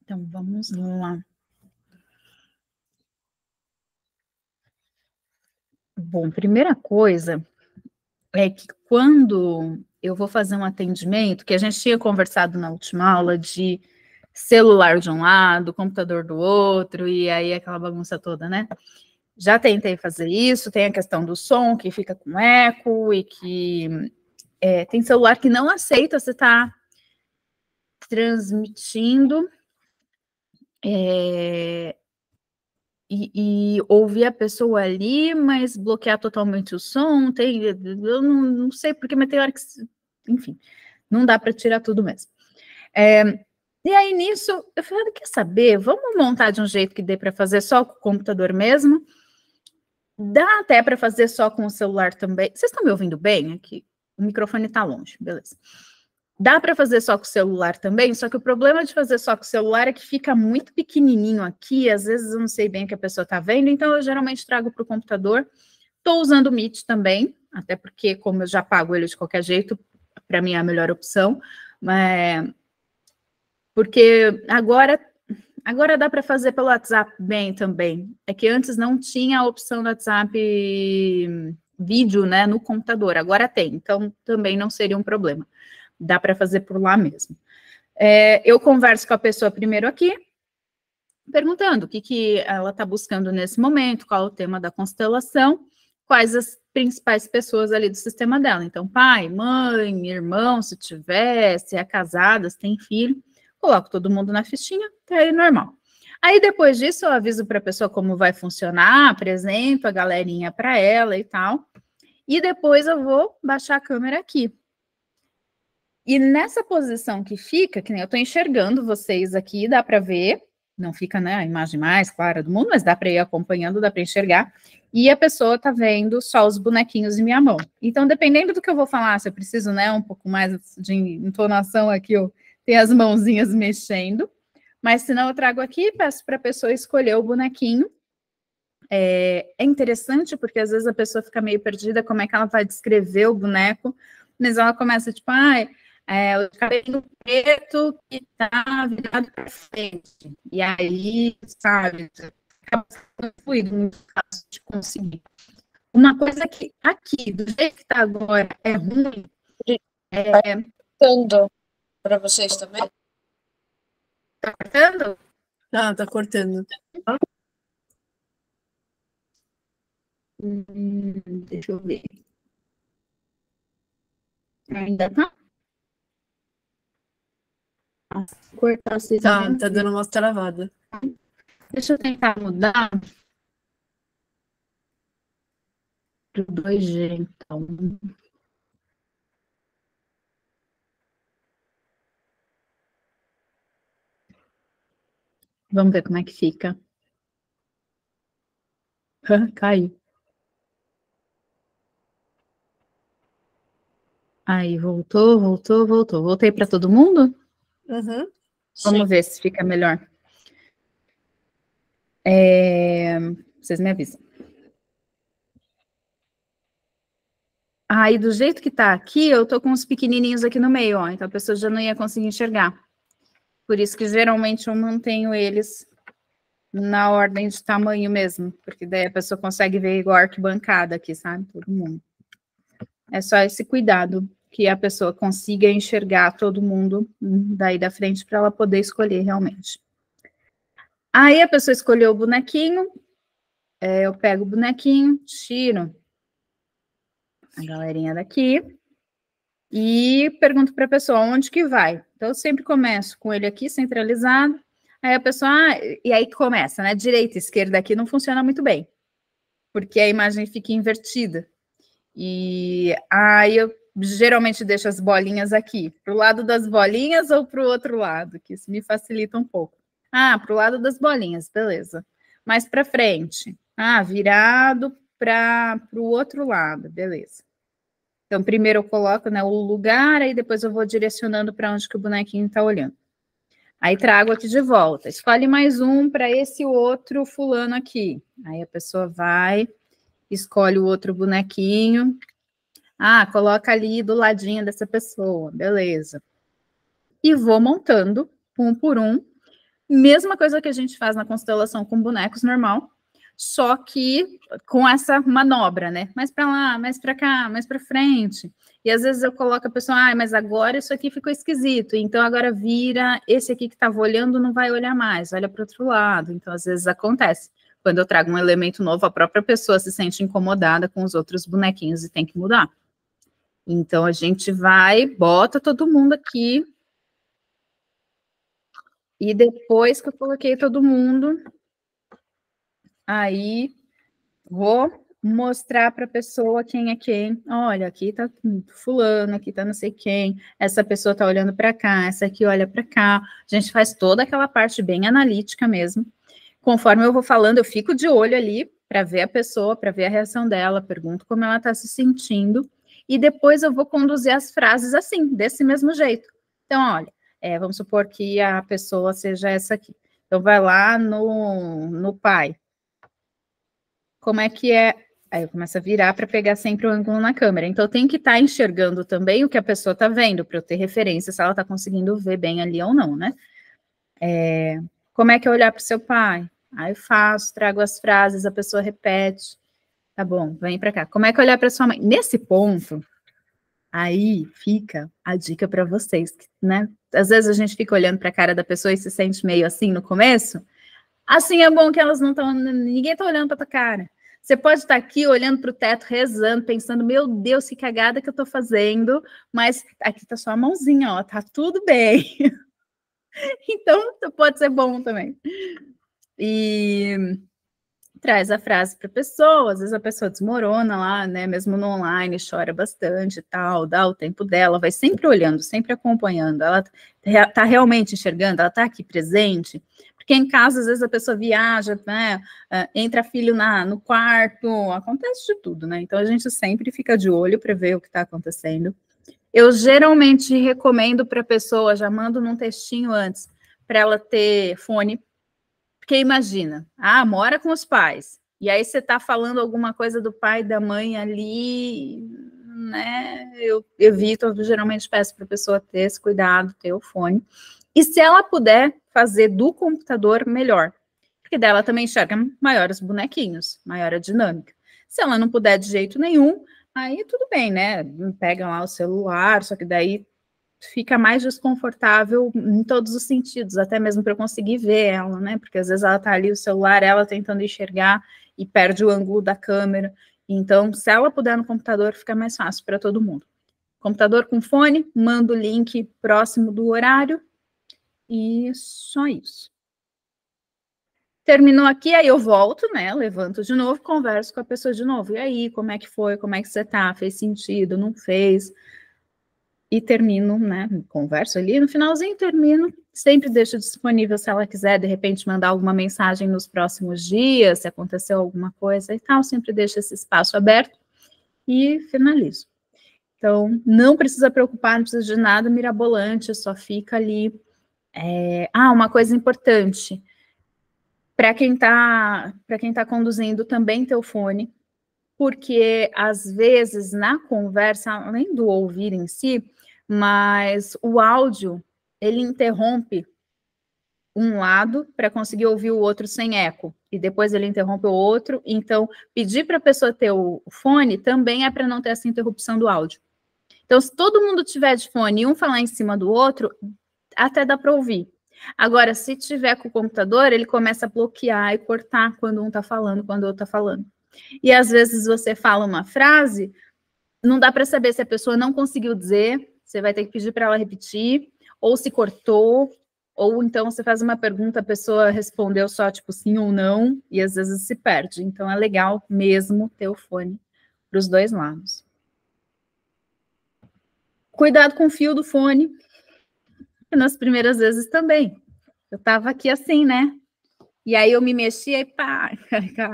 Então, vamos lá. Bom, primeira coisa é que quando eu vou fazer um atendimento, que a gente tinha conversado na última aula de celular de um lado, computador do outro, e aí aquela bagunça toda, né? Já tentei fazer isso, tem a questão do som, que fica com eco, e que tem celular que não aceita você estar transmitindo e ouvir a pessoa ali, mas bloquear totalmente o som, eu não sei porque, mas tem hora que, enfim, não dá para tirar tudo mesmo. E aí, nisso, eu falei, quer saber, vamos montar de um jeito que dê para fazer só com o computador mesmo, dá até para fazer só com o celular também. Vocês estão me ouvindo bem aqui? O microfone está longe, beleza. Dá para fazer só com o celular também, só que o problema de fazer só com o celular é que fica muito pequenininho aqui, às vezes eu não sei bem o que a pessoa está vendo, então eu geralmente trago para o computador. Estou usando o Meet também, até porque como eu já pago ele de qualquer jeito, para mim é a melhor opção, porque agora dá para fazer pelo WhatsApp bem também. É que antes não tinha a opção do WhatsApp vídeo, né, no computador, agora tem, então também não seria um problema. Dá para fazer por lá mesmo. Eu converso com a pessoa primeiro aqui, perguntando o que ela está buscando nesse momento, qual é o tema da constelação, quais as principais pessoas ali do sistema dela. Então, pai, mãe, irmão, se tiver, se é casada, se tem filho, coloco todo mundo na fichinha, tá aí normal. Aí, depois disso, eu aviso para a pessoa como vai funcionar, apresento a galerinha para ela e tal, e depois eu vou baixar a câmera aqui. E nessa posição que fica, que nem eu estou enxergando vocês aqui, dá para ver, não fica, né, a imagem mais clara do mundo, mas dá para ir acompanhando, dá para enxergar, e a pessoa está vendo só os bonequinhos em minha mão. Então, dependendo do que eu vou falar, se eu preciso, né, um pouco mais de entonação aqui, eu tenho as mãozinhas mexendo, mas se não eu trago aqui, peço para a pessoa escolher o bonequinho. É interessante porque às vezes a pessoa fica meio perdida, como é que ela vai descrever o boneco, mas ela começa tipo, o cabelo preto que tá virado para frente. E aí, sabe, acaba sendo fluido, muito fácil de conseguir. Uma coisa que aqui, do jeito que tá agora, é ruim. Cortando para vocês também? Tá cortando? Tá cortando. Deixa eu ver. Ainda tá? Cortar, vocês tá dando uma travada. Deixa eu tentar mudar para o 2G, então. Vamos ver como é que fica. Caiu. Aí, voltou. Voltei para todo mundo? Uhum. Vamos ver se fica melhor. Vocês me avisam. Aí, do jeito que tá aqui, eu tô com uns pequenininhos aqui no meio, ó. Então a pessoa já não ia conseguir enxergar. Por isso que geralmente eu mantenho eles na ordem de tamanho mesmo, porque daí a pessoa consegue ver igual arquibancada aqui, sabe? Todo mundo. É só esse cuidado, que a pessoa consiga enxergar todo mundo daí da frente para ela poder escolher realmente. Aí a pessoa escolheu o bonequinho, eu pego o bonequinho, tiro a galerinha daqui e pergunto para a pessoa onde que vai. Então eu sempre começo com ele aqui centralizado, aí a pessoa, e aí começa, né? Direita e esquerda aqui não funciona muito bem, porque a imagem fica invertida. E aí eu geralmente deixo as bolinhas aqui, para o lado das bolinhas ou para o outro lado, que isso me facilita um pouco. Para o lado das bolinhas, beleza. Mais para frente. Virado para o outro lado, beleza. Então, primeiro eu coloco, né, o lugar, aí depois eu vou direcionando para onde que o bonequinho está olhando. Aí trago aqui de volta. Escolhe mais um para esse outro fulano aqui. Aí a pessoa vai, escolhe o outro bonequinho. Coloca ali do ladinho dessa pessoa, beleza. E vou montando, um por um, Mesma coisa que a gente faz na constelação com bonecos normal, só que com essa manobra, né? Mais para lá, mais para cá, mais para frente. E às vezes eu coloco a pessoa, mas agora isso aqui ficou esquisito, então agora vira, esse aqui que estava olhando não vai olhar mais, olha para o outro lado. Então às vezes acontece. Quando eu trago um elemento novo, a própria pessoa se sente incomodada com os outros bonequinhos e tem que mudar. Então a gente vai, bota todo mundo aqui. E depois que eu coloquei todo mundo, aí vou mostrar para a pessoa quem é quem. Olha, aqui tá fulano, aqui tá não sei quem. Essa pessoa tá olhando para cá, essa aqui olha para cá. A gente faz toda aquela parte bem analítica mesmo. Conforme eu vou falando, eu fico de olho ali para ver a pessoa, para ver a reação dela, pergunto como ela está se sentindo. E depois eu vou conduzir as frases assim, desse mesmo jeito. Então, olha, vamos supor que a pessoa seja essa aqui. Então, vai lá no pai. Como é que é? Aí eu começo a virar para pegar sempre o ângulo na câmera. Então, eu tenho que estar enxergando também o que a pessoa está vendo, para eu ter referência se ela está conseguindo ver bem ali ou não, né? Como é que é olhar para o seu pai? Aí eu faço, trago as frases, a pessoa repete. Tá bom, vem para cá. Como é que é olhar para sua mãe? Nesse ponto, aí fica a dica para vocês, né? Às vezes a gente fica olhando para a cara da pessoa e se sente meio assim no começo. Assim é bom que elas não estão, ninguém está olhando para tua cara. Você pode estar aqui olhando para o teto, rezando, pensando, meu Deus, que cagada que eu estou fazendo, mas aqui está só a mãozinha, ó, tá tudo bem. Então, pode ser bom também. E traz a frase para a pessoa, às vezes a pessoa desmorona lá, né, mesmo no online, chora bastante e tal, dá o tempo dela, vai sempre olhando, sempre acompanhando, ela tá realmente enxergando, ela tá aqui presente, porque em casa, às vezes a pessoa viaja, né, entra filho no quarto, acontece de tudo, né, então a gente sempre fica de olho para ver o que está acontecendo. Eu geralmente recomendo para a pessoa, já mando num textinho antes, para ela ter fone. Porque imagina, mora com os pais, e aí você está falando alguma coisa do pai e da mãe ali, né? Eu evito, eu geralmente peço para a pessoa ter esse cuidado, ter o fone. E se ela puder fazer do computador, melhor. Porque dela também enxerga maiores bonequinhos, maior a dinâmica. Se ela não puder de jeito nenhum, aí tudo bem, né? Pega lá o celular, só que daí fica mais desconfortável em todos os sentidos, até mesmo para eu conseguir ver ela, né? Porque às vezes ela tá ali, o celular, ela tentando enxergar e perde o ângulo da câmera. Então, se ela puder no computador, fica mais fácil para todo mundo. Computador com fone, mando o link próximo do horário e só isso. Terminou aqui, aí eu volto, né? Levanto de novo, converso com a pessoa de novo. E aí, como é que foi? Como é que você tá? Fez sentido? Não fez? E termino, né, converso ali, no finalzinho termino, sempre deixo disponível se ela quiser, de repente, mandar alguma mensagem nos próximos dias, se aconteceu alguma coisa e tal, sempre deixo esse espaço aberto e finalizo. Então, não precisa preocupar, não precisa de nada mirabolante, só fica ali. Uma coisa importante, para quem tá conduzindo, também ter o fone, porque às vezes na conversa, além do ouvir em si, mas o áudio, ele interrompe um lado para conseguir ouvir o outro sem eco, e depois ele interrompe o outro, então pedir para a pessoa ter o fone também é para não ter essa interrupção do áudio. Então, se todo mundo tiver de fone e um falar em cima do outro, até dá para ouvir. Agora, se tiver com o computador, ele começa a bloquear e cortar quando um está falando, quando o outro está falando. E às vezes você fala uma frase, não dá para saber se a pessoa não conseguiu dizer, você vai ter que pedir para ela repetir, ou se cortou, ou então você faz uma pergunta, a pessoa respondeu só tipo sim ou não, e às vezes se perde. Então é legal mesmo ter o fone para os dois lados. Cuidado com o fio do fone, nas primeiras vezes também. Eu estava aqui assim, né? E aí eu me mexi e pá,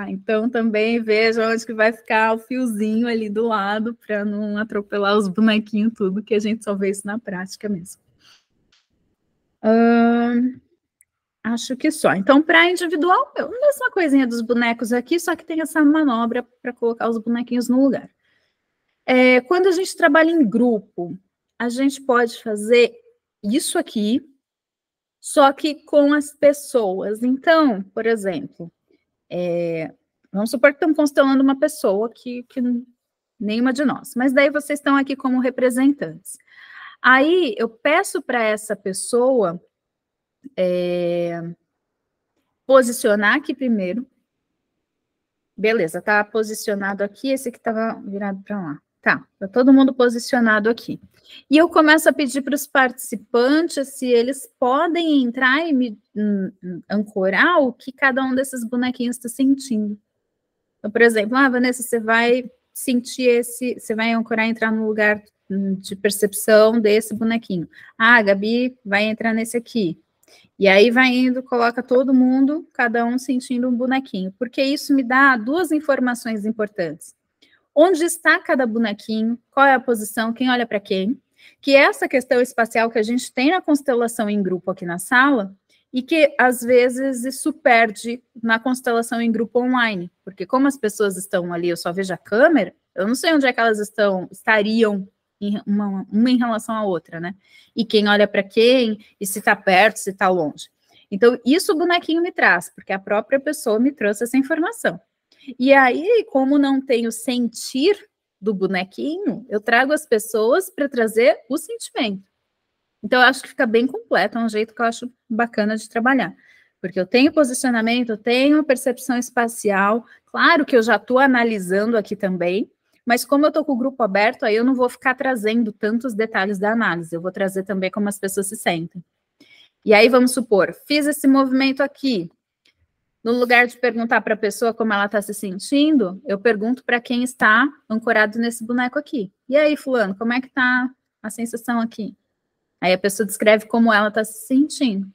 então também veja onde que vai ficar o fiozinho ali do lado para não atropelar os bonequinhos tudo, que a gente só vê isso na prática mesmo. Acho que só. Então, para individual, a mesma coisinha dos bonecos aqui, só que tem essa manobra para colocar os bonequinhos no lugar. Quando a gente trabalha em grupo, a gente pode fazer isso aqui, só que com as pessoas. Então, por exemplo, vamos supor que estão constelando uma pessoa que nenhuma de nós, mas daí vocês estão aqui como representantes. Aí eu peço para essa pessoa posicionar aqui primeiro. Beleza, tá posicionado aqui, esse aqui estava virado para lá. Tá todo mundo posicionado aqui. E eu começo a pedir para os participantes se eles podem entrar e me ancorar o que cada um desses bonequinhos está sentindo. Então, por exemplo, Vanessa, você vai sentir você vai ancorar, entrar no lugar de percepção desse bonequinho. Gabi vai entrar nesse aqui. E aí vai indo, coloca todo mundo, cada um sentindo um bonequinho, porque isso me dá duas informações importantes. Onde está cada bonequinho, qual é a posição, quem olha para quem, que é essa questão espacial que a gente tem na constelação em grupo aqui na sala, e que às vezes isso perde na constelação em grupo online, porque como as pessoas estão ali, eu só vejo a câmera, eu não sei onde é que elas estariam uma em relação à outra, né? E quem olha para quem, e se está perto, se está longe. Então, isso o bonequinho me traz, porque a própria pessoa me trouxe essa informação. E aí, como não tenho sentir do bonequinho, eu trago as pessoas para trazer o sentimento. Então, eu acho que fica bem completo, é um jeito que eu acho bacana de trabalhar. Porque eu tenho posicionamento, eu tenho percepção espacial, claro que eu já estou analisando aqui também, mas como eu estou com o grupo aberto, aí eu não vou ficar trazendo tantos detalhes da análise, eu vou trazer também como as pessoas se sentem. E aí, vamos supor, fiz esse movimento aqui, no lugar de perguntar para a pessoa como ela está se sentindo, eu pergunto para quem está ancorado nesse boneco aqui. E aí, fulano, como é que está a sensação aqui? Aí a pessoa descreve como ela está se sentindo.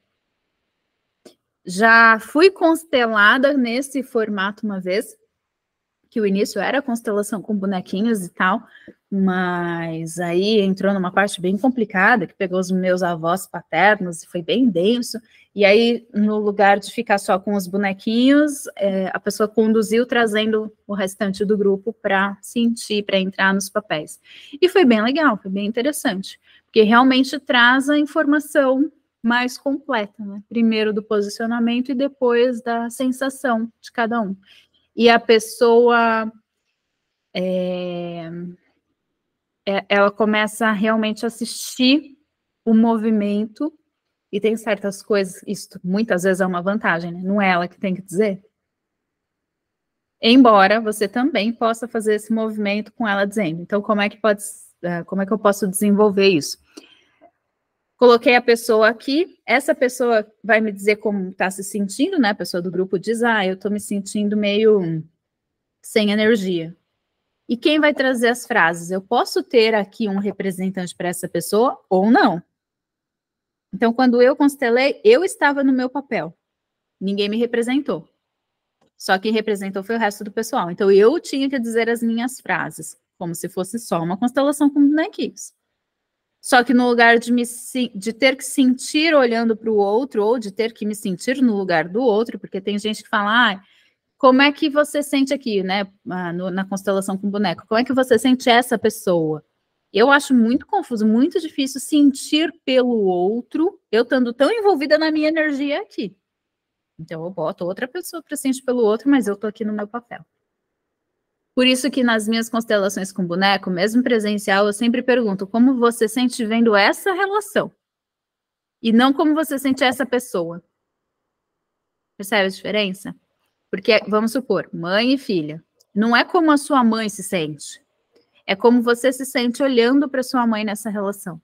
Já fui constelada nesse formato uma vez, que o início era constelação com bonequinhos e tal, mas aí entrou numa parte bem complicada, que pegou os meus avós paternos e foi bem denso, e aí no lugar de ficar só com os bonequinhos, a pessoa conduziu trazendo o restante do grupo para sentir, para entrar nos papéis. E foi bem legal, foi bem interessante, porque realmente traz a informação mais completa, né? Primeiro do posicionamento e depois da sensação de cada um. E a pessoa, ela começa a realmente assistir o movimento, e tem certas coisas, isso muitas vezes é uma vantagem, né? Não é ela que tem que dizer. Embora você também possa fazer esse movimento com ela dizendo. Então, como é que eu posso desenvolver isso? Coloquei a pessoa aqui, essa pessoa vai me dizer como está se sentindo, né? A pessoa do grupo diz, eu estou me sentindo meio sem energia. E quem vai trazer as frases? Eu posso ter aqui um representante para essa pessoa ou não. Então, quando eu constelei, eu estava no meu papel. Ninguém me representou. Só quem representou foi o resto do pessoal. Então, eu tinha que dizer as minhas frases, como se fosse só uma constelação com bonequinhos. Só que no lugar de ter que sentir olhando para o outro, ou de ter que me sentir no lugar do outro, porque tem gente que fala, como é que você sente aqui, né, na constelação com boneco? Como é que você sente essa pessoa? Eu acho muito confuso, muito difícil sentir pelo outro, eu estando tão envolvida na minha energia aqui. Então, eu boto outra pessoa para sentir pelo outro, mas eu estou aqui no meu papel. Por isso que nas minhas constelações com boneco, mesmo presencial, eu sempre pergunto como você sente vendo essa relação e não como você sente essa pessoa. Percebe a diferença? Porque, vamos supor, mãe e filha. Não é como a sua mãe se sente. É como você se sente olhando para sua mãe nessa relação.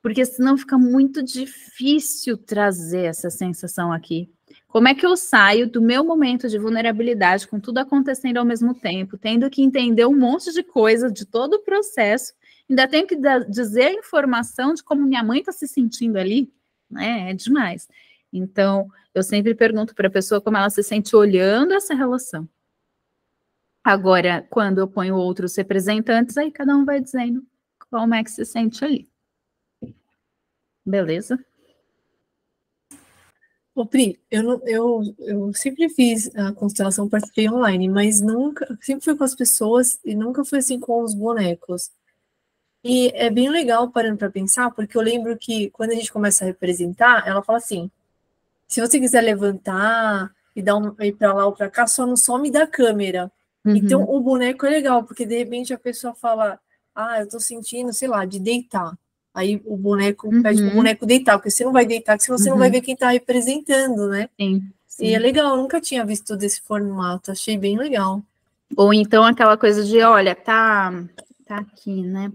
Porque senão fica muito difícil trazer essa sensação aqui. Como é que eu saio do meu momento de vulnerabilidade, com tudo acontecendo ao mesmo tempo, tendo que entender um monte de coisa de todo o processo, ainda tenho que dizer a informação de como minha mãe está se sentindo ali, né? É demais. Então, eu sempre pergunto para a pessoa como ela se sente olhando essa relação. Agora, quando eu ponho outros representantes, aí cada um vai dizendo como é que se sente ali. Beleza? Ô, Pri, eu sempre fiz a constelação, participei online, mas nunca, sempre fui com as pessoas e nunca fui assim com os bonecos. E é bem legal parando para pensar, porque eu lembro que quando a gente começa a representar, ela fala assim: se você quiser levantar e dar ir para lá ou para cá, só não some da câmera. Então Uhum, o boneco é legal, porque de repente a pessoa fala: ah, eu tô sentindo, sei lá, de deitar. Aí o boneco pede pro uhum, boneco deitar, porque você não vai deitar, porque senão você não vai ver uhum. quem tá representando, né? Sim, E é sim. legal, eu nunca tinha visto desse formato, achei bem legal. Ou então aquela coisa de, olha, tá aqui, né?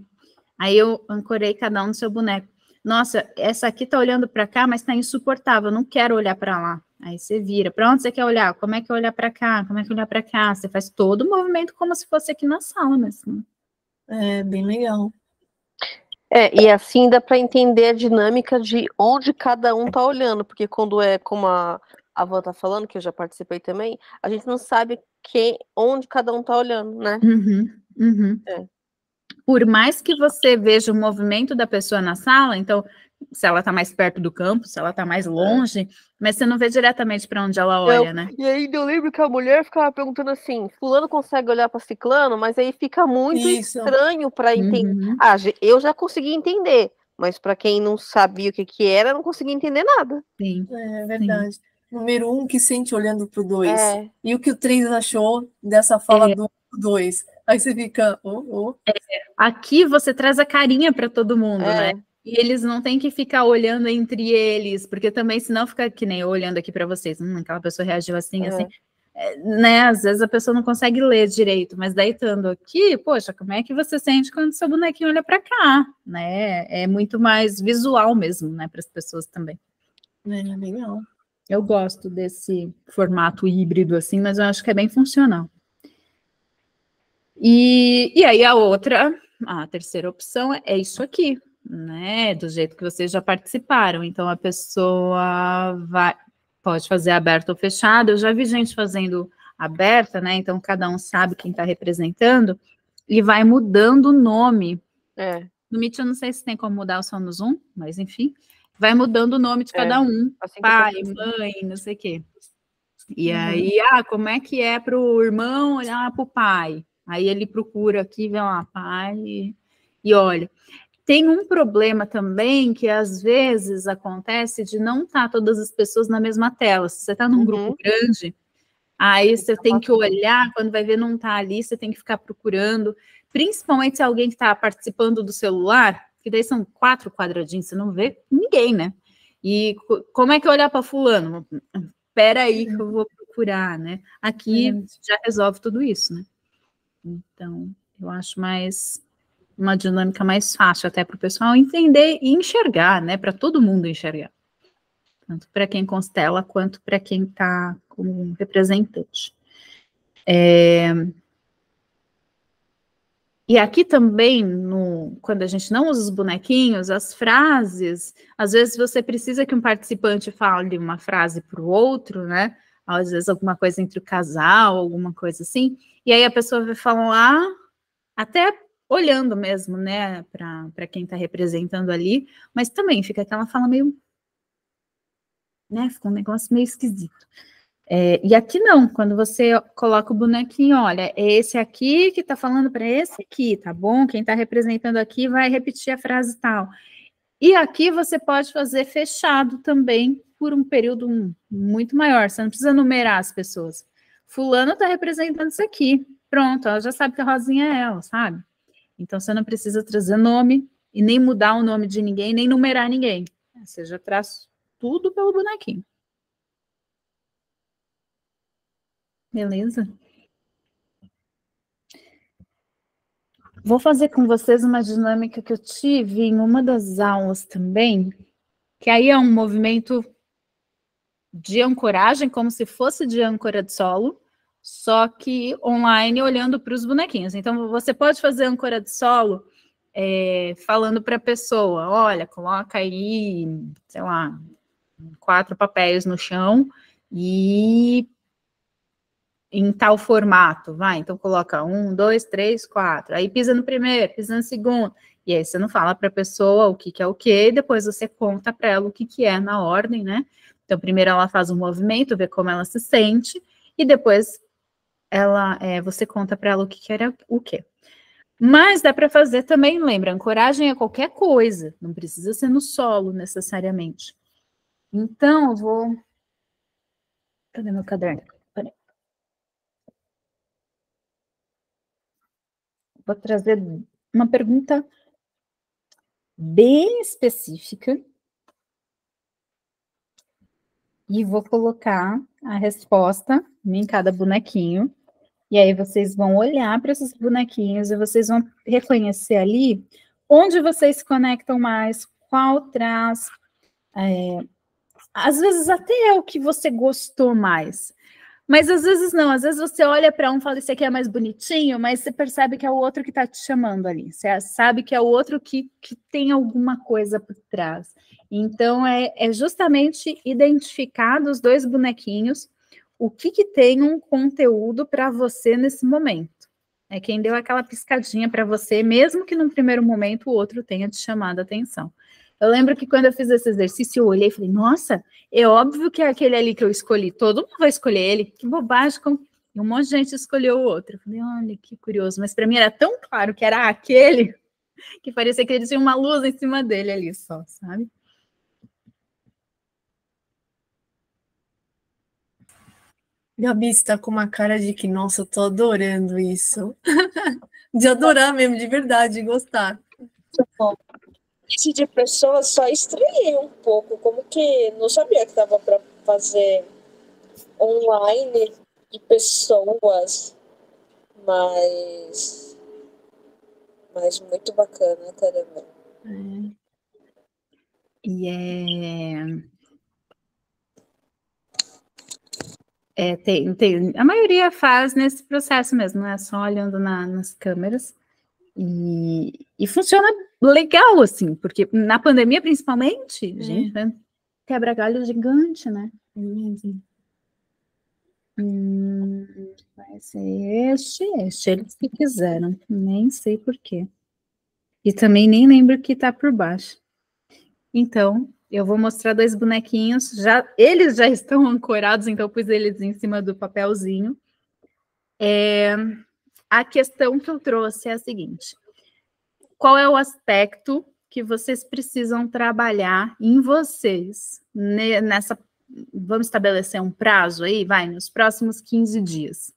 Aí eu ancorei cada um no seu boneco. Nossa, essa aqui tá olhando para cá, mas tá insuportável, eu não quero olhar para lá. Aí você vira, para onde você quer olhar? Como é que é olhar para cá? Como é que é olhar para cá? Você faz todo o movimento como se fosse aqui na sala mesmo. É bem legal. E assim dá para entender a dinâmica de onde cada um tá olhando, porque quando é como a Van tá falando, que eu já participei também, a gente não sabe onde cada um tá olhando, né? Uhum, uhum. É. Por mais que você veja o movimento da pessoa na sala, então, se ela está mais perto do campo, se ela está mais longe, mas você não vê diretamente para onde ela olha, né? E ainda eu lembro que a mulher ficava perguntando assim: fulano consegue olhar para ciclano, mas aí fica muito Isso. estranho para entender. Uhum. Eu já consegui entender, mas para quem não sabia o que era, não conseguia entender nada. Sim, É sim. verdade. Número 1 que sente olhando pro 2. É, E o que o 3 achou dessa fala É, do 2. Aí você fica, aqui você traz a carinha para todo mundo, né? é, E eles não têm que ficar olhando entre eles, porque também, senão fica que nem eu olhando aqui para vocês. Aquela pessoa reagiu assim, assim. é. Né? Às vezes a pessoa não consegue ler direito, mas daí estando aqui, poxa, como é que você sente quando seu bonequinho olha para cá, né? É muito mais visual mesmo, né, para as pessoas também. É legal. Eu gosto desse formato híbrido assim, mas eu acho que é bem funcional. E aí a terceira opção é isso aqui, né? Do jeito que vocês já participaram. Então a pessoa pode fazer aberto ou fechado. Eu já vi gente fazendo aberta, né? Então cada um sabe quem está representando e vai mudando o nome. É. No Meet eu não sei se tem como mudar só no Zoom, mas enfim, vai mudando o nome de cada um, Assim que eu pai, participei. mãe, não sei o quê. E Uhum. aí, como é que é para o irmão olhar para o pai? Aí ele procura aqui, vê lá, pai, e olha. Tem um problema também que às vezes acontece de não estar todas as pessoas na mesma tela. Se você está num grupo grande, aí você tem que olhar, quando vai ver não está ali, você tem que ficar procurando, principalmente se alguém que está participando do celular, que daí são 4 quadradinhos, você não vê ninguém, né? E como é que eu olhar para fulano? Espera aí que eu vou procurar, né? Aqui já resolve tudo isso, né? Então, eu acho uma dinâmica mais fácil até para o pessoal entender e enxergar, né? Para todo mundo enxergar. Tanto para quem constela, quanto para quem está como representante. E aqui também, quando a gente não usa os bonequinhos, as frases, às vezes você precisa que um participante fale uma frase para o outro, né? Às vezes alguma coisa entre o casal, alguma coisa assim, e aí a pessoa vai falar, até olhando mesmo, né, para quem está representando ali, mas também fica aquela fala meio, né, fica um negócio meio esquisito. E aqui não, quando você coloca o bonequinho, olha, é esse aqui que está falando para esse aqui, tá bom? Quem está representando aqui vai repetir a frase tal. E aqui você pode fazer fechado também por um período muito maior, você não precisa numerar as pessoas. Fulano está representando isso aqui, pronto, ela já sabe que a Rosinha é ela, sabe? Então você não precisa trazer nome e nem mudar o nome de ninguém, nem numerar ninguém. Você já traz tudo pelo bonequinho. Beleza? Vou fazer com vocês uma dinâmica que eu tive em uma das aulas também, que aí é um movimento de ancoragem, como se fosse de âncora de solo, só que online olhando para os bonequinhos. Então, você pode fazer âncora de solo falando para a pessoa, olha, coloca aí, sei lá, 4 papéis no chão e em tal formato, vai, então coloca 1, 2, 3, 4, aí pisa no primeiro, pisa no segundo, e aí você não fala para a pessoa o que é o que, e depois você conta para ela o que é na ordem, né? Então, primeiro ela faz um movimento, vê como ela se sente, e depois você conta para ela o que era o que. Mas dá para fazer também, lembra, ancoragem é qualquer coisa, não precisa ser no solo necessariamente. Então, eu vou... Cadê meu caderno? Peraí. Vou trazer uma pergunta bem específica e vou colocar a resposta em cada bonequinho. E aí vocês vão olhar para esses bonequinhos e vocês vão reconhecer ali onde vocês se conectam mais, qual traço. Às vezes até é o que você gostou mais. Mas às vezes não, às vezes você olha para um e fala, esse aqui é mais bonitinho, mas você percebe que é o outro que está te chamando ali. Você sabe que é o outro que tem alguma coisa por trás. Então, é justamente identificar dos dois bonequinhos o que tem um conteúdo para você nesse momento. É quem deu aquela piscadinha para você, mesmo que num primeiro momento o outro tenha te chamado a atenção. Eu lembro que quando eu fiz esse exercício, eu olhei e falei, nossa, é óbvio que é aquele ali que eu escolhi, todo mundo vai escolher ele, que bobagem, e um monte de gente escolheu o outro. Eu falei, olha, que curioso, mas para mim era tão claro que era aquele, que parecia que ele tinha uma luz em cima dele ali só, sabe? Gabi, você tá com uma cara de que, nossa, eu tô adorando isso. De adorar mesmo, de verdade, de gostar. Esse de pessoas só estranhei um pouco, como que não sabia que dava para fazer online de pessoas, mas muito bacana, caramba. E a maioria faz nesse processo mesmo, não é só olhando nas câmeras. E funciona legal, assim, porque na pandemia, principalmente, gente, né, quebra-galho gigante, né? Vai ser este, eles que quiseram, nem sei por quê. E também nem lembro o que tá por baixo. Então, eu vou mostrar dois bonequinhos, eles já estão ancorados, então eu pus eles em cima do papelzinho. A questão que eu trouxe é a seguinte: qual é o aspecto que vocês precisam trabalhar em vocês nessa... Vamos estabelecer um prazo aí, nos próximos 15 dias.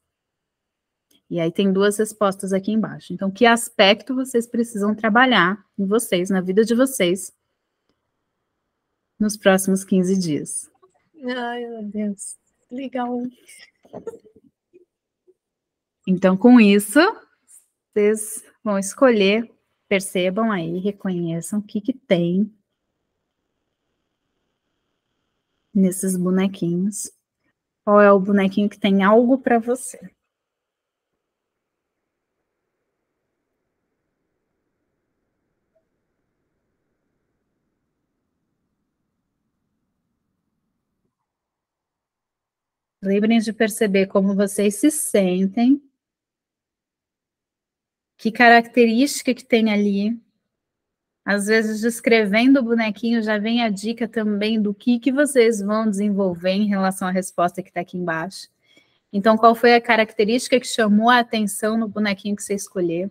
E aí tem duas respostas aqui embaixo. Então, que aspecto vocês precisam trabalhar em vocês, na vida de vocês, nos próximos 15 dias? Ai, meu Deus. Legal. Então, com isso, vocês vão escolher, percebam aí, reconheçam o que tem nesses bonequinhos. Qual é o bonequinho que tem algo para você? Lembrem de perceber como vocês se sentem, que característica que tem ali. Às vezes, descrevendo o bonequinho, já vem a dica também do que vocês vão desenvolver em relação à resposta que está aqui embaixo. Então, qual foi a característica que chamou a atenção no bonequinho que você escolheu?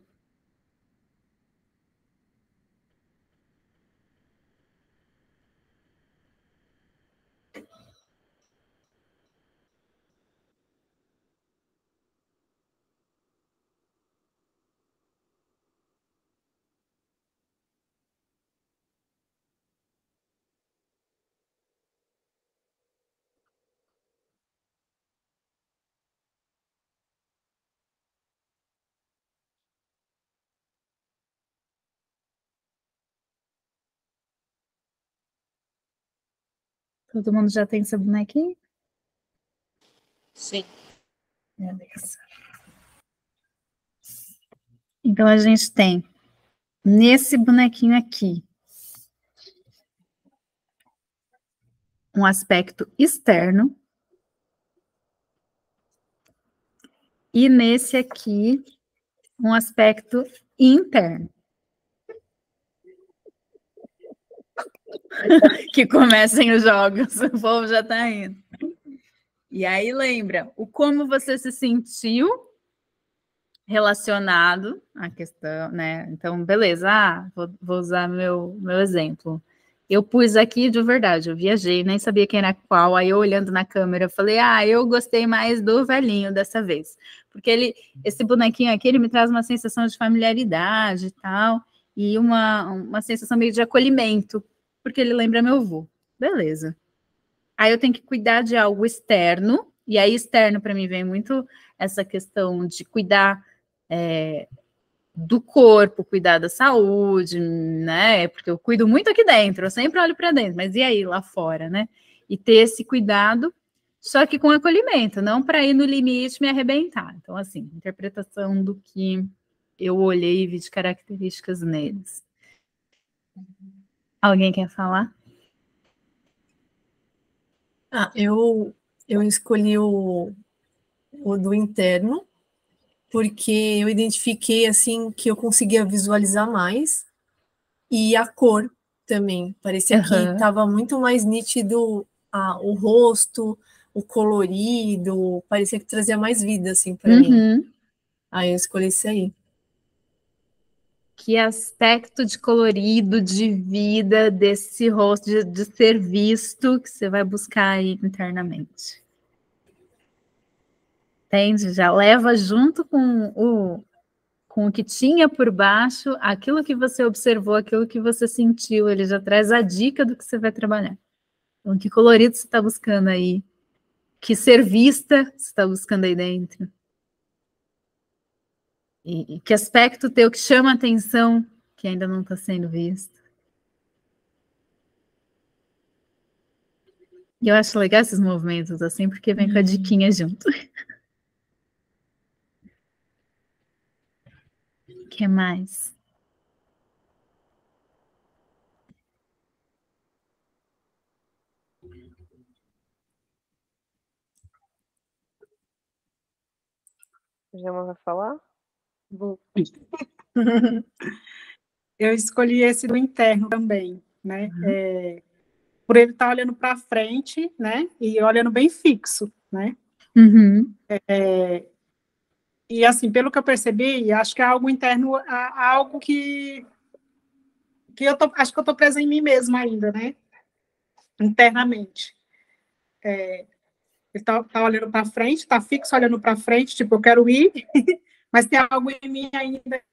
Todo mundo já tem seu bonequinho? Sim. Beleza. Então, a gente tem, nesse bonequinho aqui, um aspecto externo. E nesse aqui, um aspecto interno. Que comecem os jogos, o povo já está indo. E aí, lembra, o como você se sentiu relacionado à questão, né? Então, beleza, vou usar meu exemplo. Eu pus aqui de verdade, eu viajei, nem sabia quem era qual, aí eu olhando na câmera, eu falei, eu gostei mais do velhinho dessa vez, porque esse bonequinho aqui, ele me traz uma sensação de familiaridade e tal, e uma sensação meio de acolhimento, porque ele lembra meu avô. Beleza. Aí eu tenho que cuidar de algo externo, e aí externo para mim vem muito essa questão de cuidar do corpo, cuidar da saúde, né? Porque eu cuido muito aqui dentro, eu sempre olho para dentro, mas e aí lá fora, né? E ter esse cuidado, só que com acolhimento, não para ir no limite e me arrebentar. Então, assim, interpretação do que eu olhei e vi de características neles. Alguém quer falar? Eu escolhi o do interno, porque eu identifiquei, assim, que eu conseguia visualizar mais, e a cor também, parecia que estava muito mais nítido o rosto, o colorido, parecia que trazia mais vida, assim, para mim. Aí eu escolhi isso aí. Que aspecto de colorido, de vida desse rosto, de ser visto, que você vai buscar aí internamente. Entende? Já leva junto com o que tinha por baixo, aquilo que você observou, aquilo que você sentiu, ele já traz a dica do que você vai trabalhar. Então, que colorido você está buscando aí? Que ser vista você está buscando aí dentro? E que aspecto teu que chama a atenção, que ainda não está sendo visto? E eu acho legal esses movimentos assim, porque vem com a diquinha junto. O que mais? Gemma vai falar? Vou. Eu escolhi esse do interno também, né? Por ele estar olhando para frente, né? E olhando bem fixo, né? E assim, pelo que eu percebi, acho que é algo interno, algo que acho que eu estou presa em mim mesma ainda, né? Internamente. Ele está olhando para frente, está fixo olhando para frente, tipo, eu quero ir, mas tem algo em mim ainda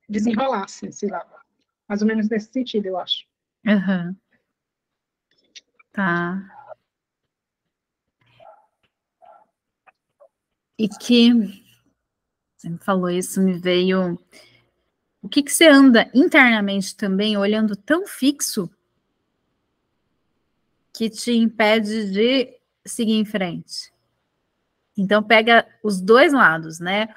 desenrolar, assim, sei lá. Mais ou menos nesse sentido, eu acho. Tá. E que você me falou isso, me veio. O que você anda internamente também olhando tão fixo que te impede de seguir em frente? Então pega os dois lados, né?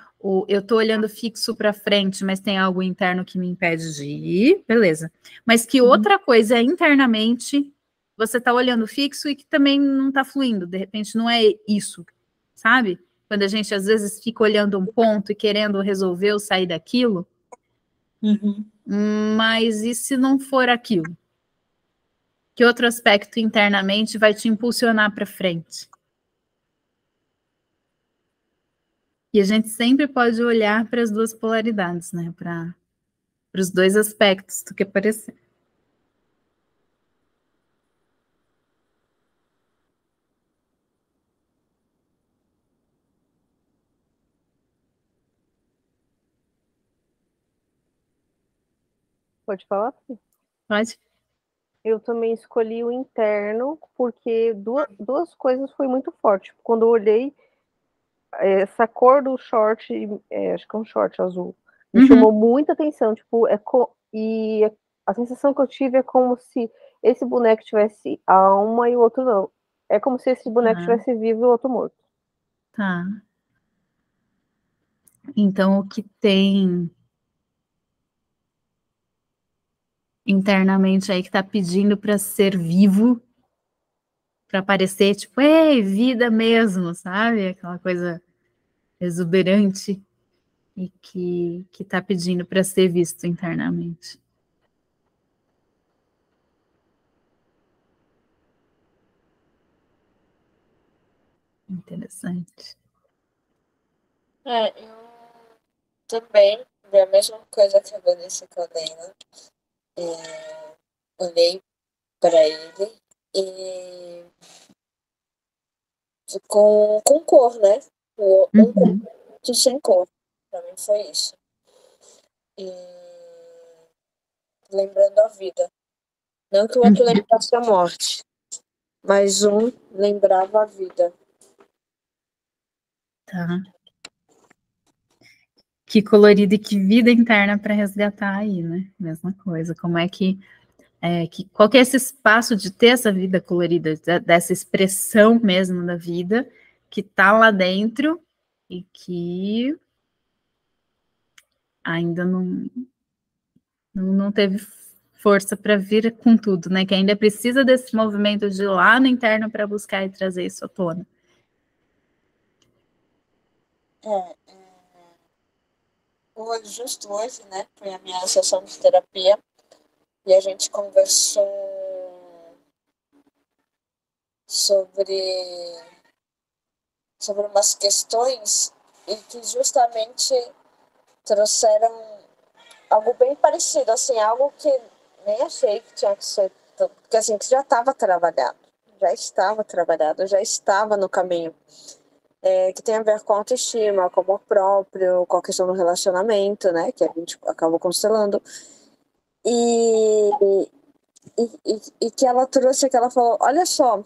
Eu tô olhando fixo para frente, mas tem algo interno que me impede de ir, beleza. Mas que outra coisa internamente você tá olhando fixo e que também não tá fluindo, de repente não é isso, sabe? Quando a gente às vezes fica olhando um ponto e querendo resolver ou sair daquilo, mas e se não for aquilo? Que outro aspecto internamente vai te impulsionar para frente? E a gente sempre pode olhar para as duas polaridades, né? Para os dois aspectos do que aparecer. Pode falar? Pode? Eu também escolhi o interno, porque duas coisas foi muito forte. Quando eu olhei, essa cor do short, acho que é um short azul, me chamou muita atenção. Tipo, e a sensação que eu tive é como se esse boneco tivesse alma e o outro não. É como se esse boneco estivesse vivo e o outro morto. Tá. Então, o que tem internamente aí que tá pedindo para ser vivo, para parecer tipo, ei, vida mesmo, sabe? Aquela coisa exuberante e que tá pedindo para ser visto internamente. Interessante. Eu também vi a mesma coisa que a Vanessa Caldeira. Olhei para ele e com cor, né? Um conjunto sem cor. Para mim foi isso. E lembrando a vida. Não que o outro lembrasse a morte, mas um lembrava a vida. Tá. Que colorido e que vida interna para resgatar aí, né? Mesma coisa. Como é que qual que é esse espaço de ter essa vida colorida, dessa expressão mesmo da vida, que está lá dentro e que ainda não teve força para vir com tudo, né? Que ainda precisa desse movimento de ir lá no interno para buscar e trazer isso à tona. Justo hoje, né? Foi a minha sessão de terapia e a gente conversou sobre umas questões e que justamente trouxeram algo bem parecido, assim, algo que nem achei que tinha que ser, porque assim, que já estava trabalhado, já estava no caminho, que tem a ver com autoestima, com amor próprio, com a questão do relacionamento, né, que a gente acabou constelando, e que ela trouxe, que ela falou, olha só,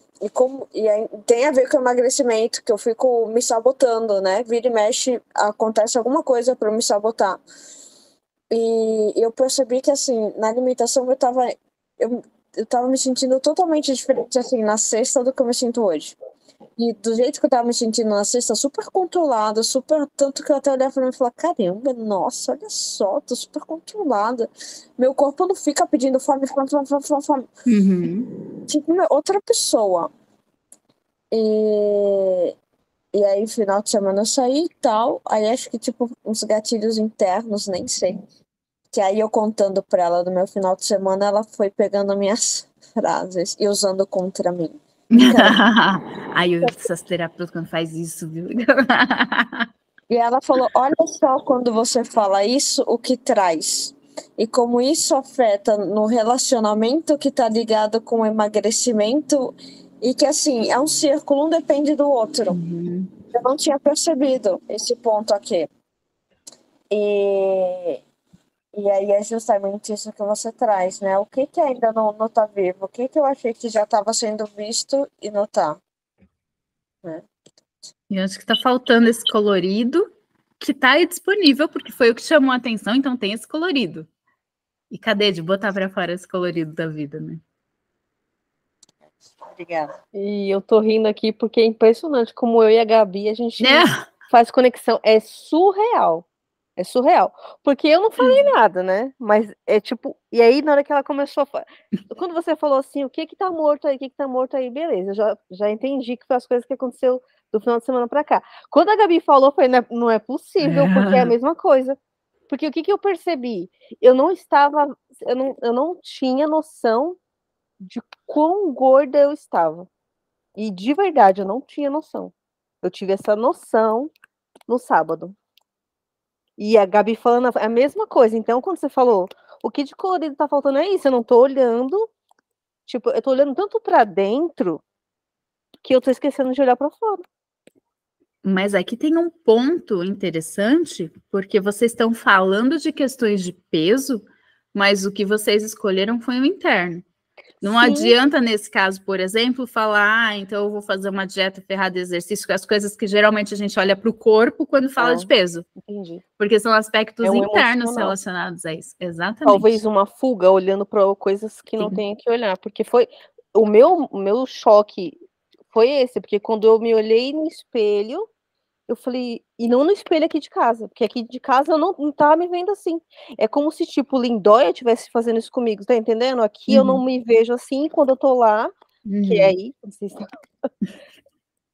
e aí tem a ver com o emagrecimento, que eu fico me sabotando, né? Vira e mexe, acontece alguma coisa para me sabotar. E eu percebi que, assim, na alimentação eu tava me sentindo totalmente diferente, assim, na sexta do que eu me sinto hoje. E do jeito que eu tava me sentindo na sexta, super controlada, tanto que eu até olhava pra mim e falava, caramba, nossa, olha só, tô super controlada. Meu corpo não fica pedindo fome. Tipo, outra pessoa. E aí, final de semana eu saí e tal, aí acho que, tipo, uns gatilhos internos, nem sei. Que aí eu contando pra ela do meu final de semana, ela foi pegando minhas frases e usando contra mim. Aí essas terapeutas quando faz isso, viu? E ela falou, olha só quando você fala isso, o que traz. E como isso afeta no relacionamento que tá ligado com o emagrecimento. E que assim, é um círculo, um depende do outro. Eu não tinha percebido esse ponto aqui. E aí é justamente isso que você traz, né? O que ainda não tá vivo? O que eu achei que já estava sendo visto e não tá? Né? E acho que está faltando esse colorido que está aí disponível, porque foi o que chamou a atenção, então tem esse colorido. E cadê de botar para fora esse colorido da vida, né? Obrigada. E eu tô rindo aqui porque é impressionante como eu e a Gabi, a gente faz conexão. É surreal. É surreal. Porque eu não falei nada, né? Mas é tipo... E aí, na hora que ela começou a falar... Quando você falou assim, o que tá morto aí, o que tá morto aí, beleza. Eu já entendi que foi as coisas que aconteceu do final de semana pra cá. Quando a Gabi falou, eu falei, não é possível, porque é a mesma coisa. Porque o que eu percebi? Eu não tinha noção de quão gorda eu estava. E de verdade, eu não tinha noção. Eu tive essa noção no sábado. E a Gabi falando a mesma coisa. Então, quando você falou, o que de colorido tá faltando é isso. Eu não tô olhando, tipo, eu tô olhando tanto pra dentro que eu tô esquecendo de olhar pra fora. Mas aqui tem um ponto interessante, porque vocês estão falando de questões de peso, mas o que vocês escolheram foi o interno. Não adianta, nesse caso, por exemplo, falar, então eu vou fazer uma dieta ferrada de exercício, as coisas que geralmente a gente olha para o corpo quando fala de peso. Entendi. Porque são aspectos internos relacionados a isso. Exatamente. Talvez uma fuga olhando para coisas que não tem que olhar, porque foi o meu choque foi esse, porque quando eu me olhei no espelho, eu falei, e não no espelho aqui de casa, porque aqui de casa eu não tava me vendo assim. É como se, tipo, o Lindóia estivesse fazendo isso comigo, tá entendendo? Aqui eu não me vejo assim, quando eu tô lá, que é aí, vocês...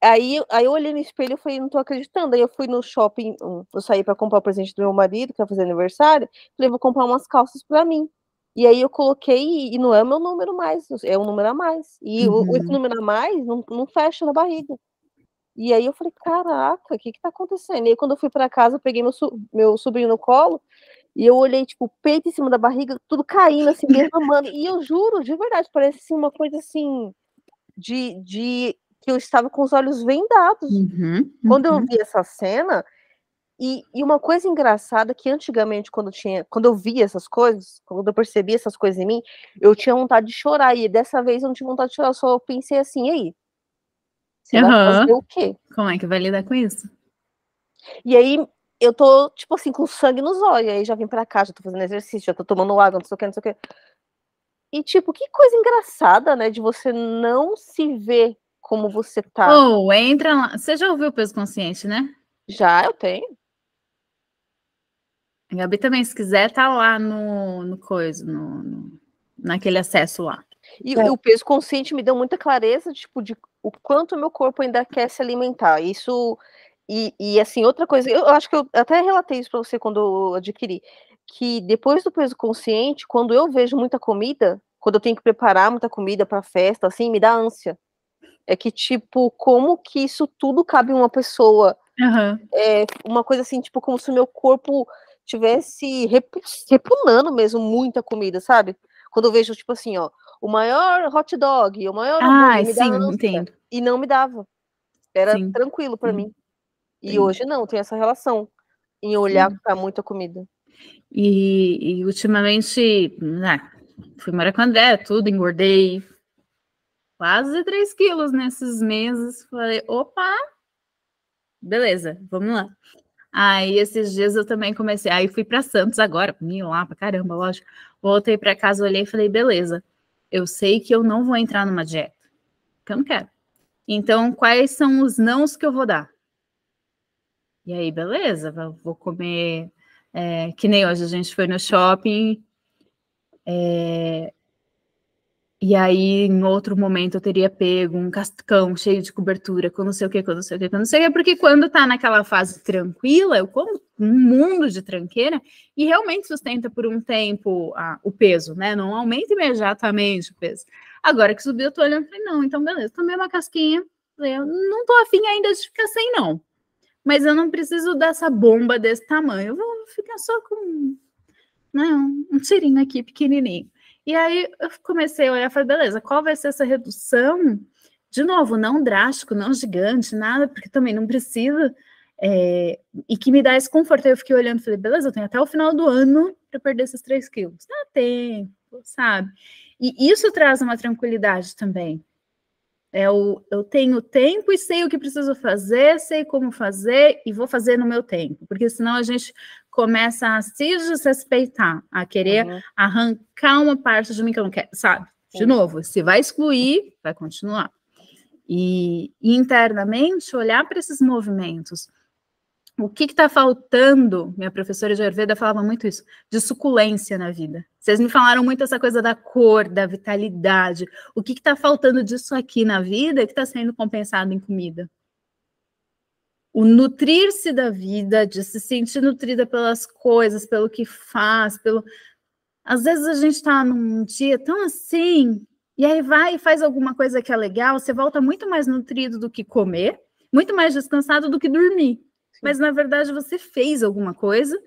Aí eu olhei no espelho e falei, não tô acreditando. Aí eu fui no shopping, eu saí para comprar o presente do meu marido, que ia fazer aniversário, falei, vou comprar umas calças para mim. E aí eu coloquei, e não é o meu número mais, é um número a mais. E esse número a mais não fecha na barriga. E aí eu falei, caraca, o que tá acontecendo? E aí quando eu fui pra casa, eu peguei meu sobrinho no colo, e eu olhei, tipo, o peito em cima da barriga, tudo caindo, assim, derramando. E eu juro, de verdade, parece assim, uma coisa assim, de que eu estava com os olhos vendados. Quando eu vi essa cena, e uma coisa engraçada que antigamente, quando eu via essas coisas, quando eu percebia essas coisas em mim, eu tinha vontade de chorar, e dessa vez eu não tive vontade de chorar, eu só pensei assim, e aí? Você vai fazer o quê? Como é que vai lidar com isso? E aí, eu tô, tipo assim, com sangue nos olhos, aí já vim pra cá, já tô fazendo exercício, já tô tomando água, não sei o que, não sei o que. E, tipo, que coisa engraçada, né, de você não se ver como você tá. Ou entra lá. Você já ouviu o peso consciente, né? Já, eu tenho. A Gabi também, se quiser, tá lá no coisa, naquele acesso lá. E o peso consciente me deu muita clareza, tipo, de o quanto o meu corpo ainda quer se alimentar. Isso, e assim, outra coisa, eu acho que eu até relatei isso para você quando eu adquiri, que depois do peso consciente, quando eu vejo muita comida, quando eu tenho que preparar muita comida para festa, assim, me dá ânsia. É que, tipo, como que isso tudo cabe em uma pessoa? É uma coisa assim, tipo, como se o meu corpo tivesse repulando mesmo muita comida, sabe? Quando eu vejo, tipo assim, ó, o maior hot dog, o maior hambúrguer, me dá ânsia, entendo. e não me dava. Era Sim. tranquilo para mim. E Sim. hoje não, tem essa relação em olhar para muita comida. E ultimamente, fui morar com o André, tudo, engordei quase 3 quilos nesses meses. Falei, opa, beleza, vamos lá. Aí esses dias eu também comecei, aí fui para Santos agora, me lá pra caramba, lógico. Voltei para casa, olhei e falei, beleza, eu sei que eu não vou entrar numa dieta, que eu não quero. Então, quais são os nãos que eu vou dar? E aí, beleza, vou comer, que nem hoje a gente foi no shopping, e aí em outro momento eu teria pego um cascão cheio de cobertura, com não sei o que, com não sei o que, com não sei o que, porque quando tá naquela fase tranquila, eu como um mundo de tranqueira e realmente sustenta por um tempo o peso, né? Não aumenta imediatamente o peso. Agora que subiu, eu tô olhando e falei, não, então beleza, tomei uma casquinha, eu não tô afim ainda de ficar sem, não. Mas eu não preciso dessa bomba desse tamanho, eu vou ficar só com um tirinho aqui pequenininho. E aí eu comecei a olhar e falei, beleza, qual vai ser essa redução? De novo, não drástico, não gigante, nada, porque também não precisa, e que me dá esse conforto. Aí eu fiquei olhando e falei, beleza, eu tenho até o final do ano para perder esses 3 quilos. Dá tempo, sabe? E isso traz uma tranquilidade também. Eu tenho tempo e sei o que preciso fazer, sei como fazer e vou fazer no meu tempo, porque senão a gente começa a se desrespeitar, a querer arrancar uma parte de mim que eu não quero, sabe? De novo, se vai excluir, vai continuar. E internamente, olhar para esses movimentos. O que está faltando? Minha professora de Ayurveda falava muito isso, de suculência na vida. Vocês me falaram muito essa coisa da cor, da vitalidade. O que está faltando disso aqui na vida que está sendo compensado em comida? O nutrir-se da vida, de se sentir nutrida pelas coisas, pelo que faz, Às vezes a gente está num dia tão assim, e aí vai e faz alguma coisa que é legal, você volta muito mais nutrido do que comer, muito mais descansado do que dormir. Mas, na verdade, você fez alguma coisa